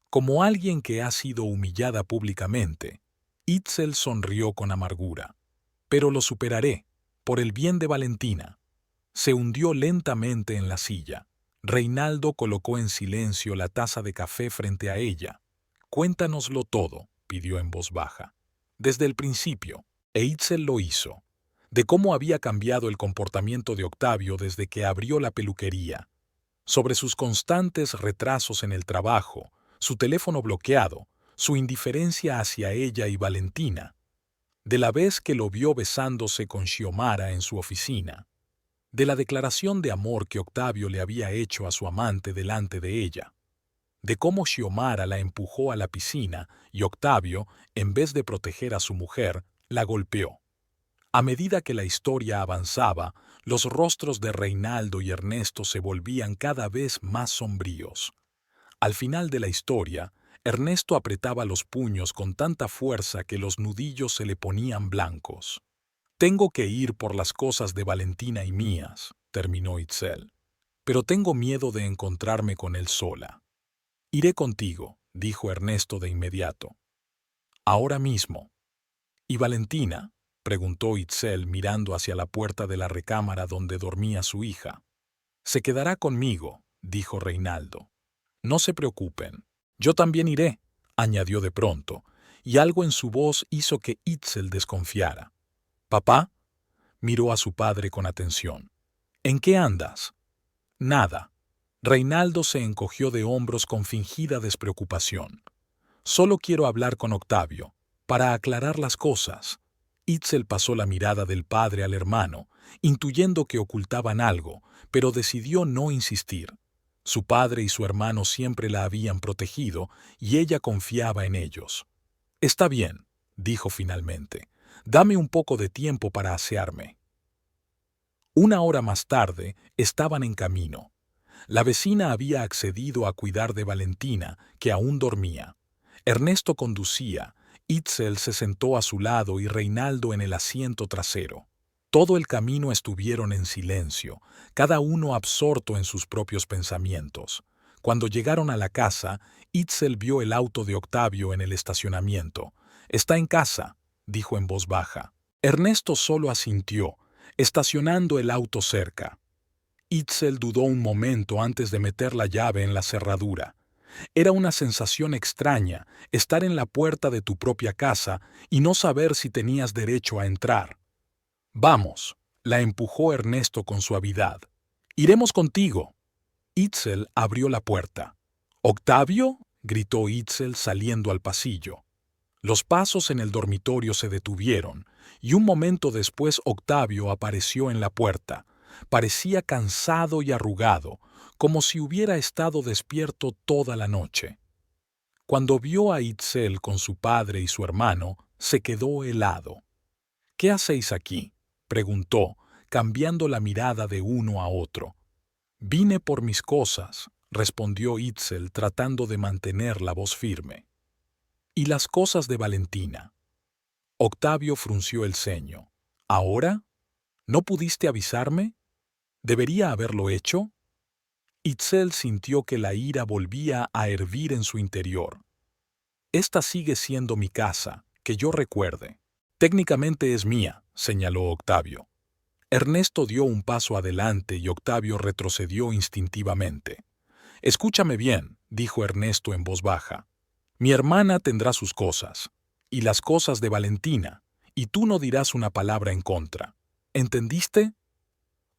«Como alguien que ha sido humillada públicamente». Itzel sonrió con amargura. «Pero lo superaré, por el bien de Valentina». Se hundió lentamente en la silla. Reinaldo colocó en silencio la taza de café frente a ella. «Cuéntanoslo todo», pidió en voz baja. «Desde el principio». E Itzel lo hizo. De cómo había cambiado el comportamiento de Octavio desde que abrió la peluquería. Sobre sus constantes retrasos en el trabajo, su teléfono bloqueado, su indiferencia hacia ella y Valentina. De la vez que lo vio besándose con Xiomara en su oficina. De la declaración de amor que Octavio le había hecho a su amante delante de ella. De cómo Xiomara la empujó a la piscina y Octavio, en vez de proteger a su mujer, la golpeó. A medida que la historia avanzaba, los rostros de Reinaldo y Ernesto se volvían cada vez más sombríos. Al final de la historia, Ernesto apretaba los puños con tanta fuerza que los nudillos se le ponían blancos. «Tengo que ir por las cosas de Valentina y mías», terminó Itzel. «Pero tengo miedo de encontrarme con él sola». «Iré contigo», dijo Ernesto de inmediato. «Ahora mismo». «¿Y Valentina?», preguntó Itzel mirando hacia la puerta de la recámara donde dormía su hija. «Se quedará conmigo», dijo Reinaldo. «No se preocupen. Yo también iré», añadió de pronto, y algo en su voz hizo que Itzel desconfiara. «¿Papá?», miró a su padre con atención. «¿En qué andas?». «Nada». Reinaldo se encogió de hombros con fingida despreocupación. Solo quiero hablar con Octavio, para aclarar las cosas. Itzel pasó la mirada del padre al hermano, intuyendo que ocultaban algo, pero decidió no insistir. Su padre y su hermano siempre la habían protegido y ella confiaba en ellos. Está bien, dijo finalmente. Dame un poco de tiempo para asearme. Una hora más tarde, estaban en camino. La vecina había accedido a cuidar de Valentina, que aún dormía. Ernesto conducía, Itzel se sentó a su lado y Reinaldo en el asiento trasero. Todo el camino estuvieron en silencio, cada uno absorto en sus propios pensamientos. Cuando llegaron a la casa, Itzel vio el auto de Octavio en el estacionamiento. «Está en casa», dijo en voz baja. Ernesto solo asintió, estacionando el auto cerca. Itzel dudó un momento antes de meter la llave en la cerradura. Era una sensación extraña estar en la puerta de tu propia casa y no saber si tenías derecho a entrar. «Vamos», la empujó Ernesto con suavidad. «Iremos contigo». Itzel abrió la puerta. «¿Octavio?», gritó Itzel saliendo al pasillo. Los pasos en el dormitorio se detuvieron, y un momento después Octavio apareció en la puerta. Parecía cansado y arrugado, como si hubiera estado despierto toda la noche. Cuando vio a Itzel con su padre y su hermano, se quedó helado. «¿Qué hacéis aquí?», preguntó, cambiando la mirada de uno a otro. «Vine por mis cosas», respondió Itzel tratando de mantener la voz firme. «¿Y las cosas de Valentina?». Octavio frunció el ceño. «¿Ahora? ¿No pudiste avisarme? ¿Debería haberlo hecho?». Itzel sintió que la ira volvía a hervir en su interior. «Esta sigue siendo mi casa, que yo recuerde». «Técnicamente es mía», señaló Octavio. Ernesto dio un paso adelante y Octavio retrocedió instintivamente. «Escúchame bien», dijo Ernesto en voz baja. «Mi hermana tendrá sus cosas, y las cosas de Valentina, y tú no dirás una palabra en contra. ¿Entendiste?».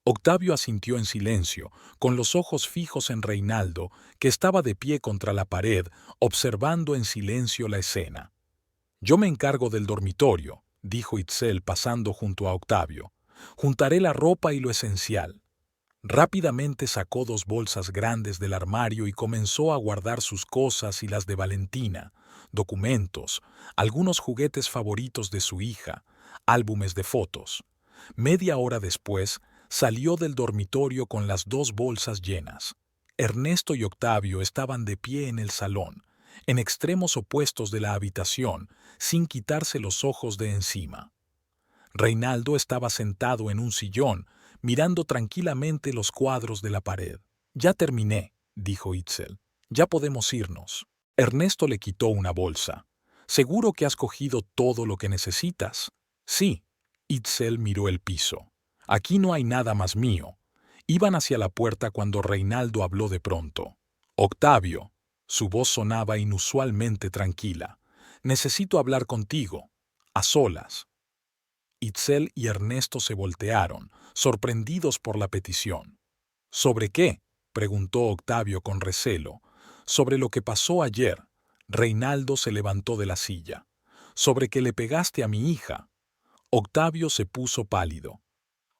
Octavio asintió en silencio, con los ojos fijos en Reinaldo, que estaba de pie contra la pared, observando en silencio la escena. «Yo me encargo del dormitorio», dijo Itzel pasando junto a Octavio. «Juntaré la ropa y lo esencial». Rápidamente sacó 2 bolsas grandes del armario y comenzó a guardar sus cosas y las de Valentina, documentos, algunos juguetes favoritos de su hija, álbumes de fotos. Media hora después, salió del dormitorio con las 2 bolsas llenas. Ernesto y Octavio estaban de pie en el salón, en extremos opuestos de la habitación, sin quitarse los ojos de encima. Reinaldo estaba sentado en un sillón, mirando tranquilamente los cuadros de la pared. «Ya terminé», dijo Itzel. «Ya podemos irnos». Ernesto le quitó una bolsa. «¿Seguro que has cogido todo lo que necesitas?». «Sí». Itzel miró el piso. «Aquí no hay nada más mío». Iban hacia la puerta cuando Reinaldo habló de pronto. «Octavio». Su voz sonaba inusualmente tranquila. «Necesito hablar contigo. A solas». Itzel y Ernesto se voltearon, sorprendidos por la petición. «¿Sobre qué?», preguntó Octavio con recelo. «Sobre lo que pasó ayer». Reinaldo se levantó de la silla. «Sobre que le pegaste a mi hija». Octavio se puso pálido.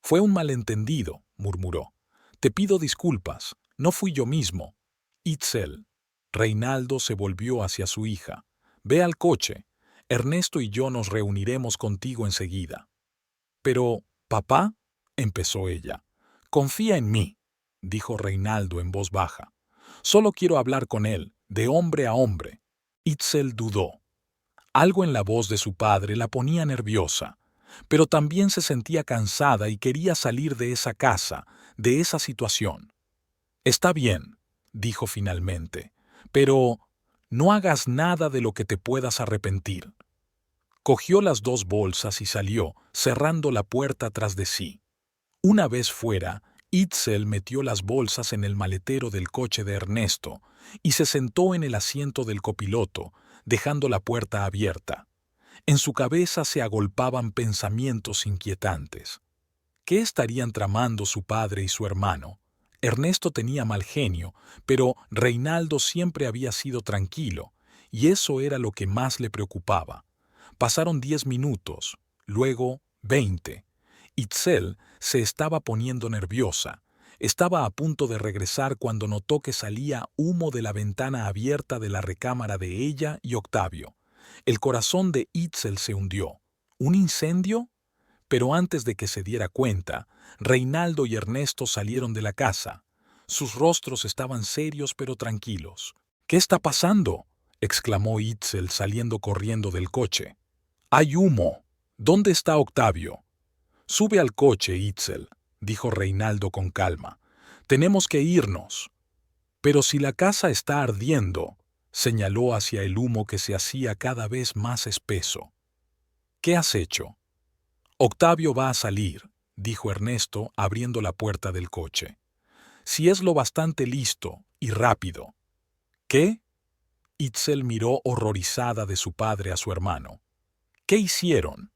«Fue un malentendido», murmuró. «Te pido disculpas, no fui yo mismo». «Itzel». Reinaldo se volvió hacia su hija. «Ve al coche. Ernesto y yo nos reuniremos contigo enseguida». «Pero, papá», empezó ella. «Confía en mí», dijo Reinaldo en voz baja. «Solo quiero hablar con él, de hombre a hombre». Itzel dudó. Algo en la voz de su padre la ponía nerviosa, pero también se sentía cansada y quería salir de esa casa, de esa situación. «Está bien», dijo finalmente, «pero no hagas nada de lo que te puedas arrepentir». Cogió las 2 bolsas y salió, cerrando la puerta tras de sí. Una vez fuera, Itzel metió las bolsas en el maletero del coche de Ernesto y se sentó en el asiento del copiloto, dejando la puerta abierta. En su cabeza se agolpaban pensamientos inquietantes. ¿Qué estarían tramando su padre y su hermano? Ernesto tenía mal genio, pero Reinaldo siempre había sido tranquilo, y eso era lo que más le preocupaba. Pasaron 10 minutos, luego 20. Itzel se estaba poniendo nerviosa. Estaba a punto de regresar cuando notó que salía humo de la ventana abierta de la recámara de ella y Octavio. El corazón de Itzel se hundió. ¿Un incendio? Pero antes de que se diera cuenta, Reinaldo y Ernesto salieron de la casa. Sus rostros estaban serios pero tranquilos. «¿Qué está pasando?», exclamó Itzel saliendo corriendo del coche. «¡Hay humo! ¿Dónde está Octavio?». «Sube al coche, Itzel», dijo Reinaldo con calma. «Tenemos que irnos». «Pero si la casa está ardiendo», señaló hacia el humo que se hacía cada vez más espeso. «¿Qué has hecho?». «Octavio va a salir», dijo Ernesto abriendo la puerta del coche. «Si es lo bastante listo y rápido». «¿Qué?». Itzel miró horrorizada de su padre a su hermano. «¿Qué hicieron?».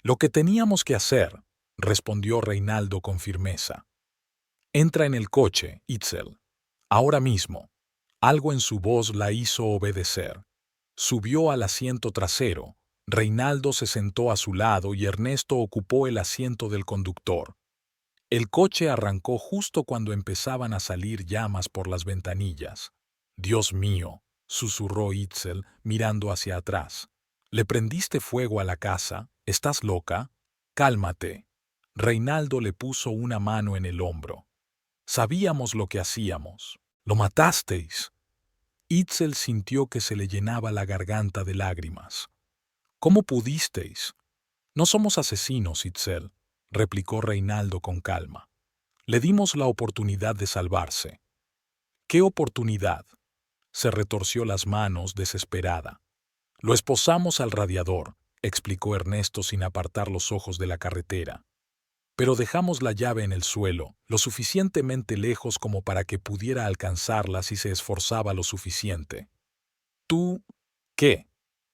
«Lo que teníamos que hacer», respondió Reinaldo con firmeza. «Entra en el coche, Itzel. Ahora mismo». Algo en su voz la hizo obedecer. Subió al asiento trasero. Reinaldo se sentó a su lado y Ernesto ocupó el asiento del conductor. El coche arrancó justo cuando empezaban a salir llamas por las ventanillas. «Dios mío», susurró Itzel mirando hacia atrás. «¿Le prendiste fuego a la casa? ¿Estás loca?». «Cálmate». Reinaldo le puso una mano en el hombro. «Sabíamos lo que hacíamos. Lo matasteis». Itzel sintió que se le llenaba la garganta de lágrimas. «¿Cómo pudisteis?». «No somos asesinos, Itzel», replicó Reinaldo con calma. «Le dimos la oportunidad de salvarse». «¿Qué oportunidad?». Se retorció las manos, desesperada. «Lo esposamos al radiador», explicó Ernesto sin apartar los ojos de la carretera. «Pero dejamos la llave en el suelo, lo suficientemente lejos como para que pudiera alcanzarla si se esforzaba lo suficiente». «¿Tú qué?».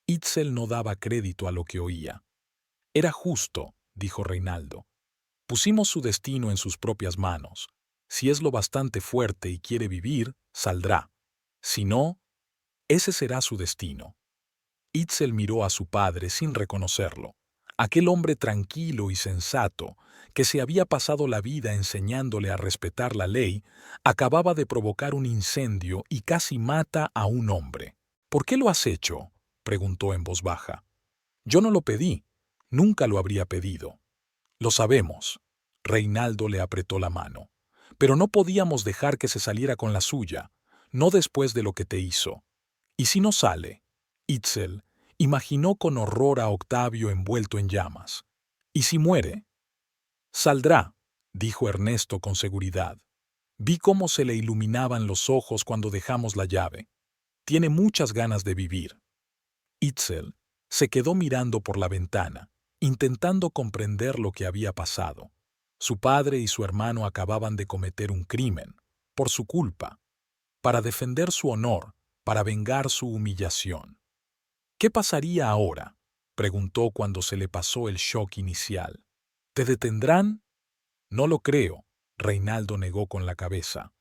Itzel no daba crédito a lo que oía. «Era justo», dijo Reinaldo. «Pusimos su destino en sus propias manos. Si es lo bastante fuerte y quiere vivir, saldrá. Si no, ese será su destino». Itzel miró a su padre sin reconocerlo. Aquel hombre tranquilo y sensato, que se había pasado la vida enseñándole a respetar la ley, acababa de provocar un incendio y casi mata a un hombre. «¿Por qué lo has hecho?», preguntó en voz baja. «Yo no lo pedí. Nunca lo habría pedido». «Lo sabemos». Reinaldo le apretó la mano. «Pero no podíamos dejar que se saliera con la suya, no después de lo que te hizo. ¿Y si no sale?». Itzel imaginó con horror a Octavio envuelto en llamas. «¿Y si muere?». «Saldrá», dijo Ernesto con seguridad. «Vi cómo se le iluminaban los ojos cuando dejamos la llave. Tiene muchas ganas de vivir». Itzel se quedó mirando por la ventana, intentando comprender lo que había pasado. Su padre y su hermano acababan de cometer un crimen, por su culpa, para defender su honor, para vengar su humillación. «¿Qué pasaría ahora?», preguntó cuando se le pasó el shock inicial. «¿Te detendrán?». «No lo creo», Reinaldo negó con la cabeza.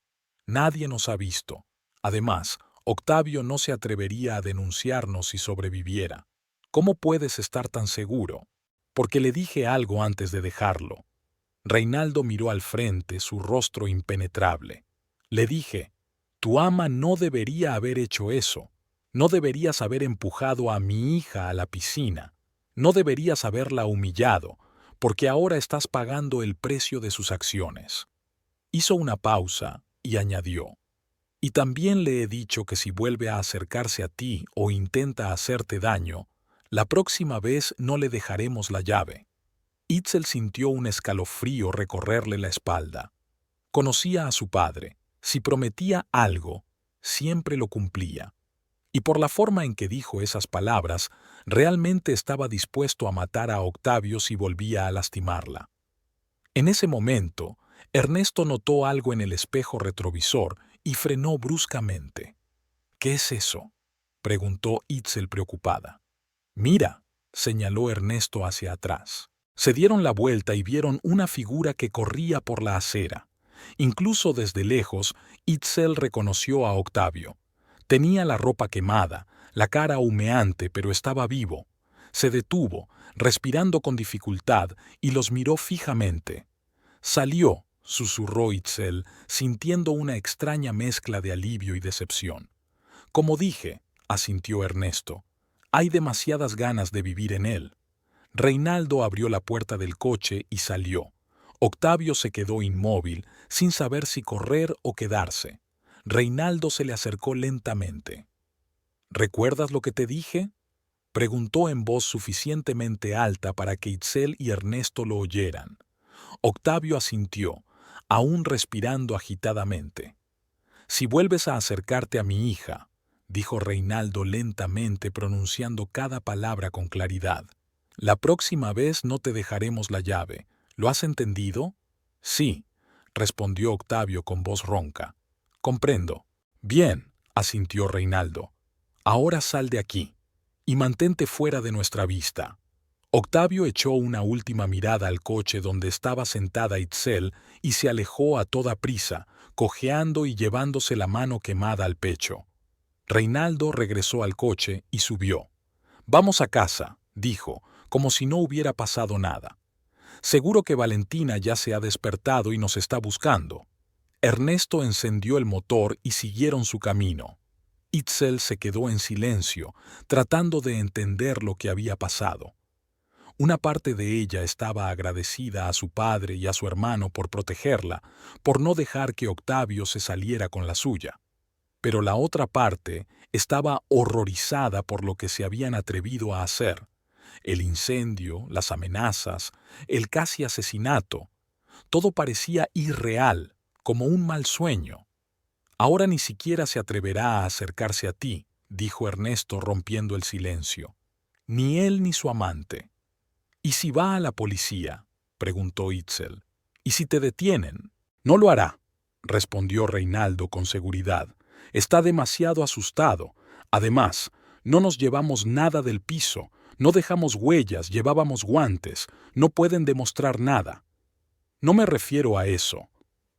«Nadie nos ha visto. Además, Octavio no se atrevería a denunciarnos si sobreviviera». «¿Cómo puedes estar tan seguro?». «Porque le dije algo antes de dejarlo». Reinaldo miró al frente, su rostro impenetrable. «Le dije, tu ama no debería haber hecho eso. No deberías haber empujado a mi hija a la piscina. No deberías haberla humillado, porque ahora estás pagando el precio de sus acciones». Hizo una pausa y añadió: «Y también le he dicho que si vuelve a acercarse a ti o intenta hacerte daño, la próxima vez no le dejaremos la llave». Itzel sintió un escalofrío recorrerle la espalda. Conocía a su padre. Si prometía algo, siempre lo cumplía. Y por la forma en que dijo esas palabras, realmente estaba dispuesto a matar a Octavio si volvía a lastimarla. En ese momento, Ernesto notó algo en el espejo retrovisor y frenó bruscamente. «¿Qué es eso?», preguntó Itzel preocupada. «Mira», señaló Ernesto hacia atrás. Se dieron la vuelta y vieron una figura que corría por la acera. Incluso desde lejos, Itzel reconoció a Octavio. Tenía la ropa quemada, la cara humeante, pero estaba vivo. Se detuvo, respirando con dificultad, y los miró fijamente. Salió, susurró Itzel, sintiendo una extraña mezcla de alivio y decepción. Como dije, asintió Ernesto, hay demasiadas ganas de vivir en él. Reinaldo abrió la puerta del coche y salió. Octavio se quedó inmóvil, sin saber si correr o quedarse. Reinaldo se le acercó lentamente. ¿Recuerdas lo que te dije?, preguntó en voz suficientemente alta para que Itzel y Ernesto lo oyeran. Octavio asintió, aún respirando agitadamente. «Si vuelves a acercarte a mi hija», dijo Reinaldo lentamente, pronunciando cada palabra con claridad, «la próxima vez no te dejaremos la llave. ¿Lo has entendido?» «Sí», respondió Octavio con voz ronca. «Comprendo». «Bien», asintió Reinaldo. «Ahora sal de aquí y mantente fuera de nuestra vista». Octavio echó una última mirada al coche donde estaba sentada Itzel y se alejó a toda prisa, cojeando y llevándose la mano quemada al pecho. Reinaldo regresó al coche y subió. «Vamos a casa», dijo, como si no hubiera pasado nada. «Seguro que Valentina ya se ha despertado y nos está buscando». Ernesto encendió el motor y siguieron su camino. Itzel se quedó en silencio, tratando de entender lo que había pasado. Una parte de ella estaba agradecida a su padre y a su hermano por protegerla, por no dejar que Octavio se saliera con la suya. Pero la otra parte estaba horrorizada por lo que se habían atrevido a hacer. El incendio, las amenazas, el casi asesinato. Todo parecía irreal, como un mal sueño. «Ahora ni siquiera se atreverá a acercarse a ti», dijo Ernesto rompiendo el silencio. «Ni él ni su amante». «¿Y si va a la policía?», preguntó Itzel. «¿Y si te detienen?». «No lo hará», respondió Reinaldo con seguridad. «Está demasiado asustado. Además, no nos llevamos nada del piso, no dejamos huellas, llevábamos guantes, no pueden demostrar nada». «No me refiero a eso».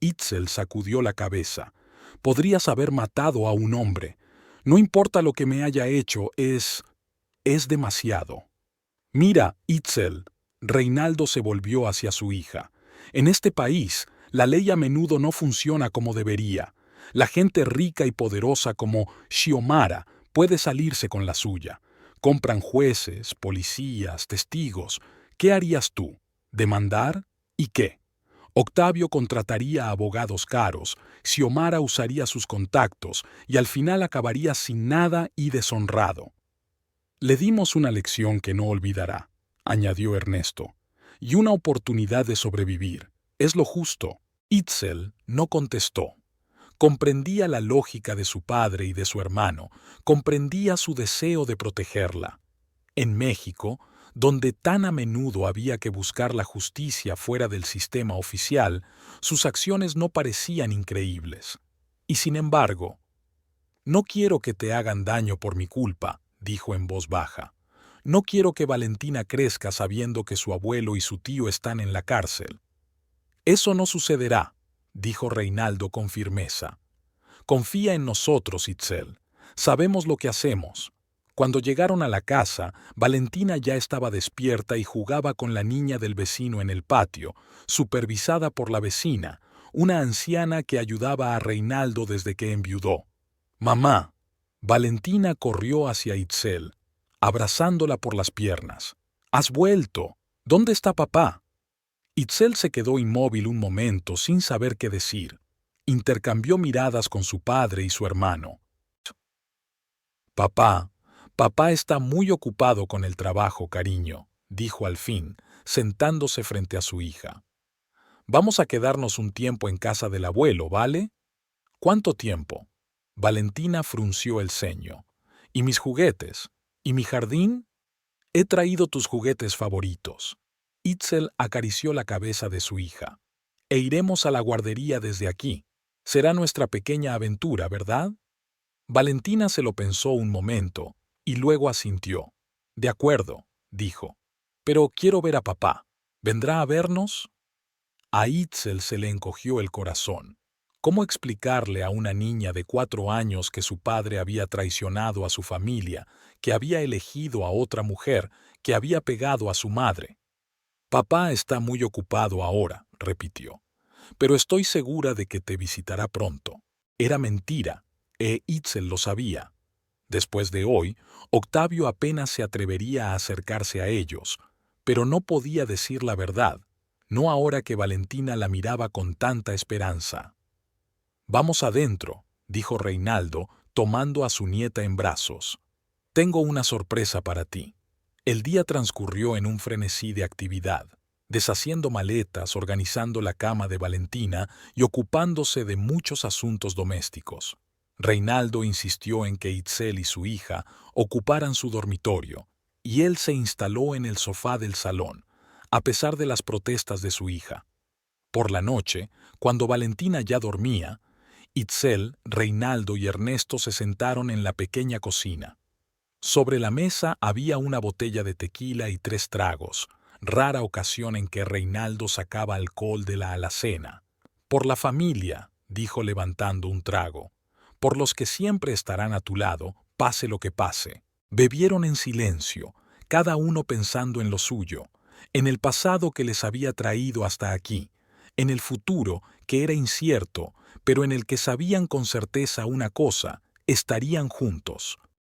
Itzel sacudió la cabeza. «Podrías haber matado a un hombre. No importa lo que me haya hecho, es demasiado». «Mira, Itzel», Reinaldo se volvió hacia su hija. «En este país, la ley a menudo no funciona como debería. La gente rica y poderosa como Xiomara puede salirse con la suya. Compran jueces, policías, testigos. ¿Qué harías tú? ¿Demandar? ¿Y qué? Octavio contrataría abogados caros, Xiomara usaría sus contactos y al final acabaría sin nada y deshonrado». «Le dimos una lección que no olvidará», añadió Ernesto, «y una oportunidad de sobrevivir. Es lo justo». Itzel no contestó. Comprendía la lógica de su padre y de su hermano, comprendía su deseo de protegerla. En México, donde tan a menudo había que buscar la justicia fuera del sistema oficial, sus acciones no parecían increíbles. Y sin embargo, «No quiero que te hagan daño por mi culpa», dijo en voz baja. «No quiero que Valentina crezca sabiendo que su abuelo y su tío están en la cárcel». «Eso no sucederá», dijo Reinaldo con firmeza. «Confía en nosotros, Itzel. Sabemos lo que hacemos». Cuando llegaron a la casa, Valentina ya estaba despierta y jugaba con la niña del vecino en el patio, supervisada por la vecina, una anciana que ayudaba a Reinaldo desde que enviudó. «Mamá». Valentina corrió hacia Itzel, abrazándola por las piernas. «¡Has vuelto! ¿Dónde está papá?». Itzel se quedó inmóvil un momento sin saber qué decir. Intercambió miradas con su padre y su hermano. «Papá está muy ocupado con el trabajo, cariño», dijo al fin, sentándose frente a su hija. «Vamos a quedarnos un tiempo en casa del abuelo, ¿vale?». «¿Cuánto tiempo?». Valentina frunció el ceño. «¿Y mis juguetes? ¿Y mi jardín?». «He traído tus juguetes favoritos». Itzel acarició la cabeza de su hija. «E iremos a la guardería desde aquí. Será nuestra pequeña aventura, ¿verdad?». Valentina se lo pensó un momento y luego asintió. «De acuerdo», dijo. «Pero quiero ver a papá. ¿Vendrá a vernos?». A Itzel se le encogió el corazón. ¿Cómo explicarle a una niña de 4 años que su padre había traicionado a su familia, que había elegido a otra mujer, que había pegado a su madre? Papá está muy ocupado ahora, repitió, pero estoy segura de que te visitará pronto. Era mentira, Itzel lo sabía. Después de hoy, Octavio apenas se atrevería a acercarse a ellos, pero no podía decir la verdad, no ahora que Valentina la miraba con tanta esperanza. Vamos adentro, dijo Reinaldo, tomando a su nieta en brazos. Tengo una sorpresa para ti. El día transcurrió en un frenesí de actividad, deshaciendo maletas, organizando la cama de Valentina y ocupándose de muchos asuntos domésticos. Reinaldo insistió en que Itzel y su hija ocuparan su dormitorio, y él se instaló en el sofá del salón, a pesar de las protestas de su hija. Por la noche, cuando Valentina ya dormía, Itzel, Reinaldo y Ernesto se sentaron en la pequeña cocina. Sobre la mesa había una botella de tequila y 3 tragos, rara ocasión en que Reinaldo sacaba alcohol de la alacena. Por la familia, dijo levantando un trago, por los que siempre estarán a tu lado, pase lo que pase. Bebieron en silencio, cada uno pensando en lo suyo, en el pasado que les había traído hasta aquí, en el futuro que era incierto, pero en el que sabían con certeza una cosa: estarían juntos.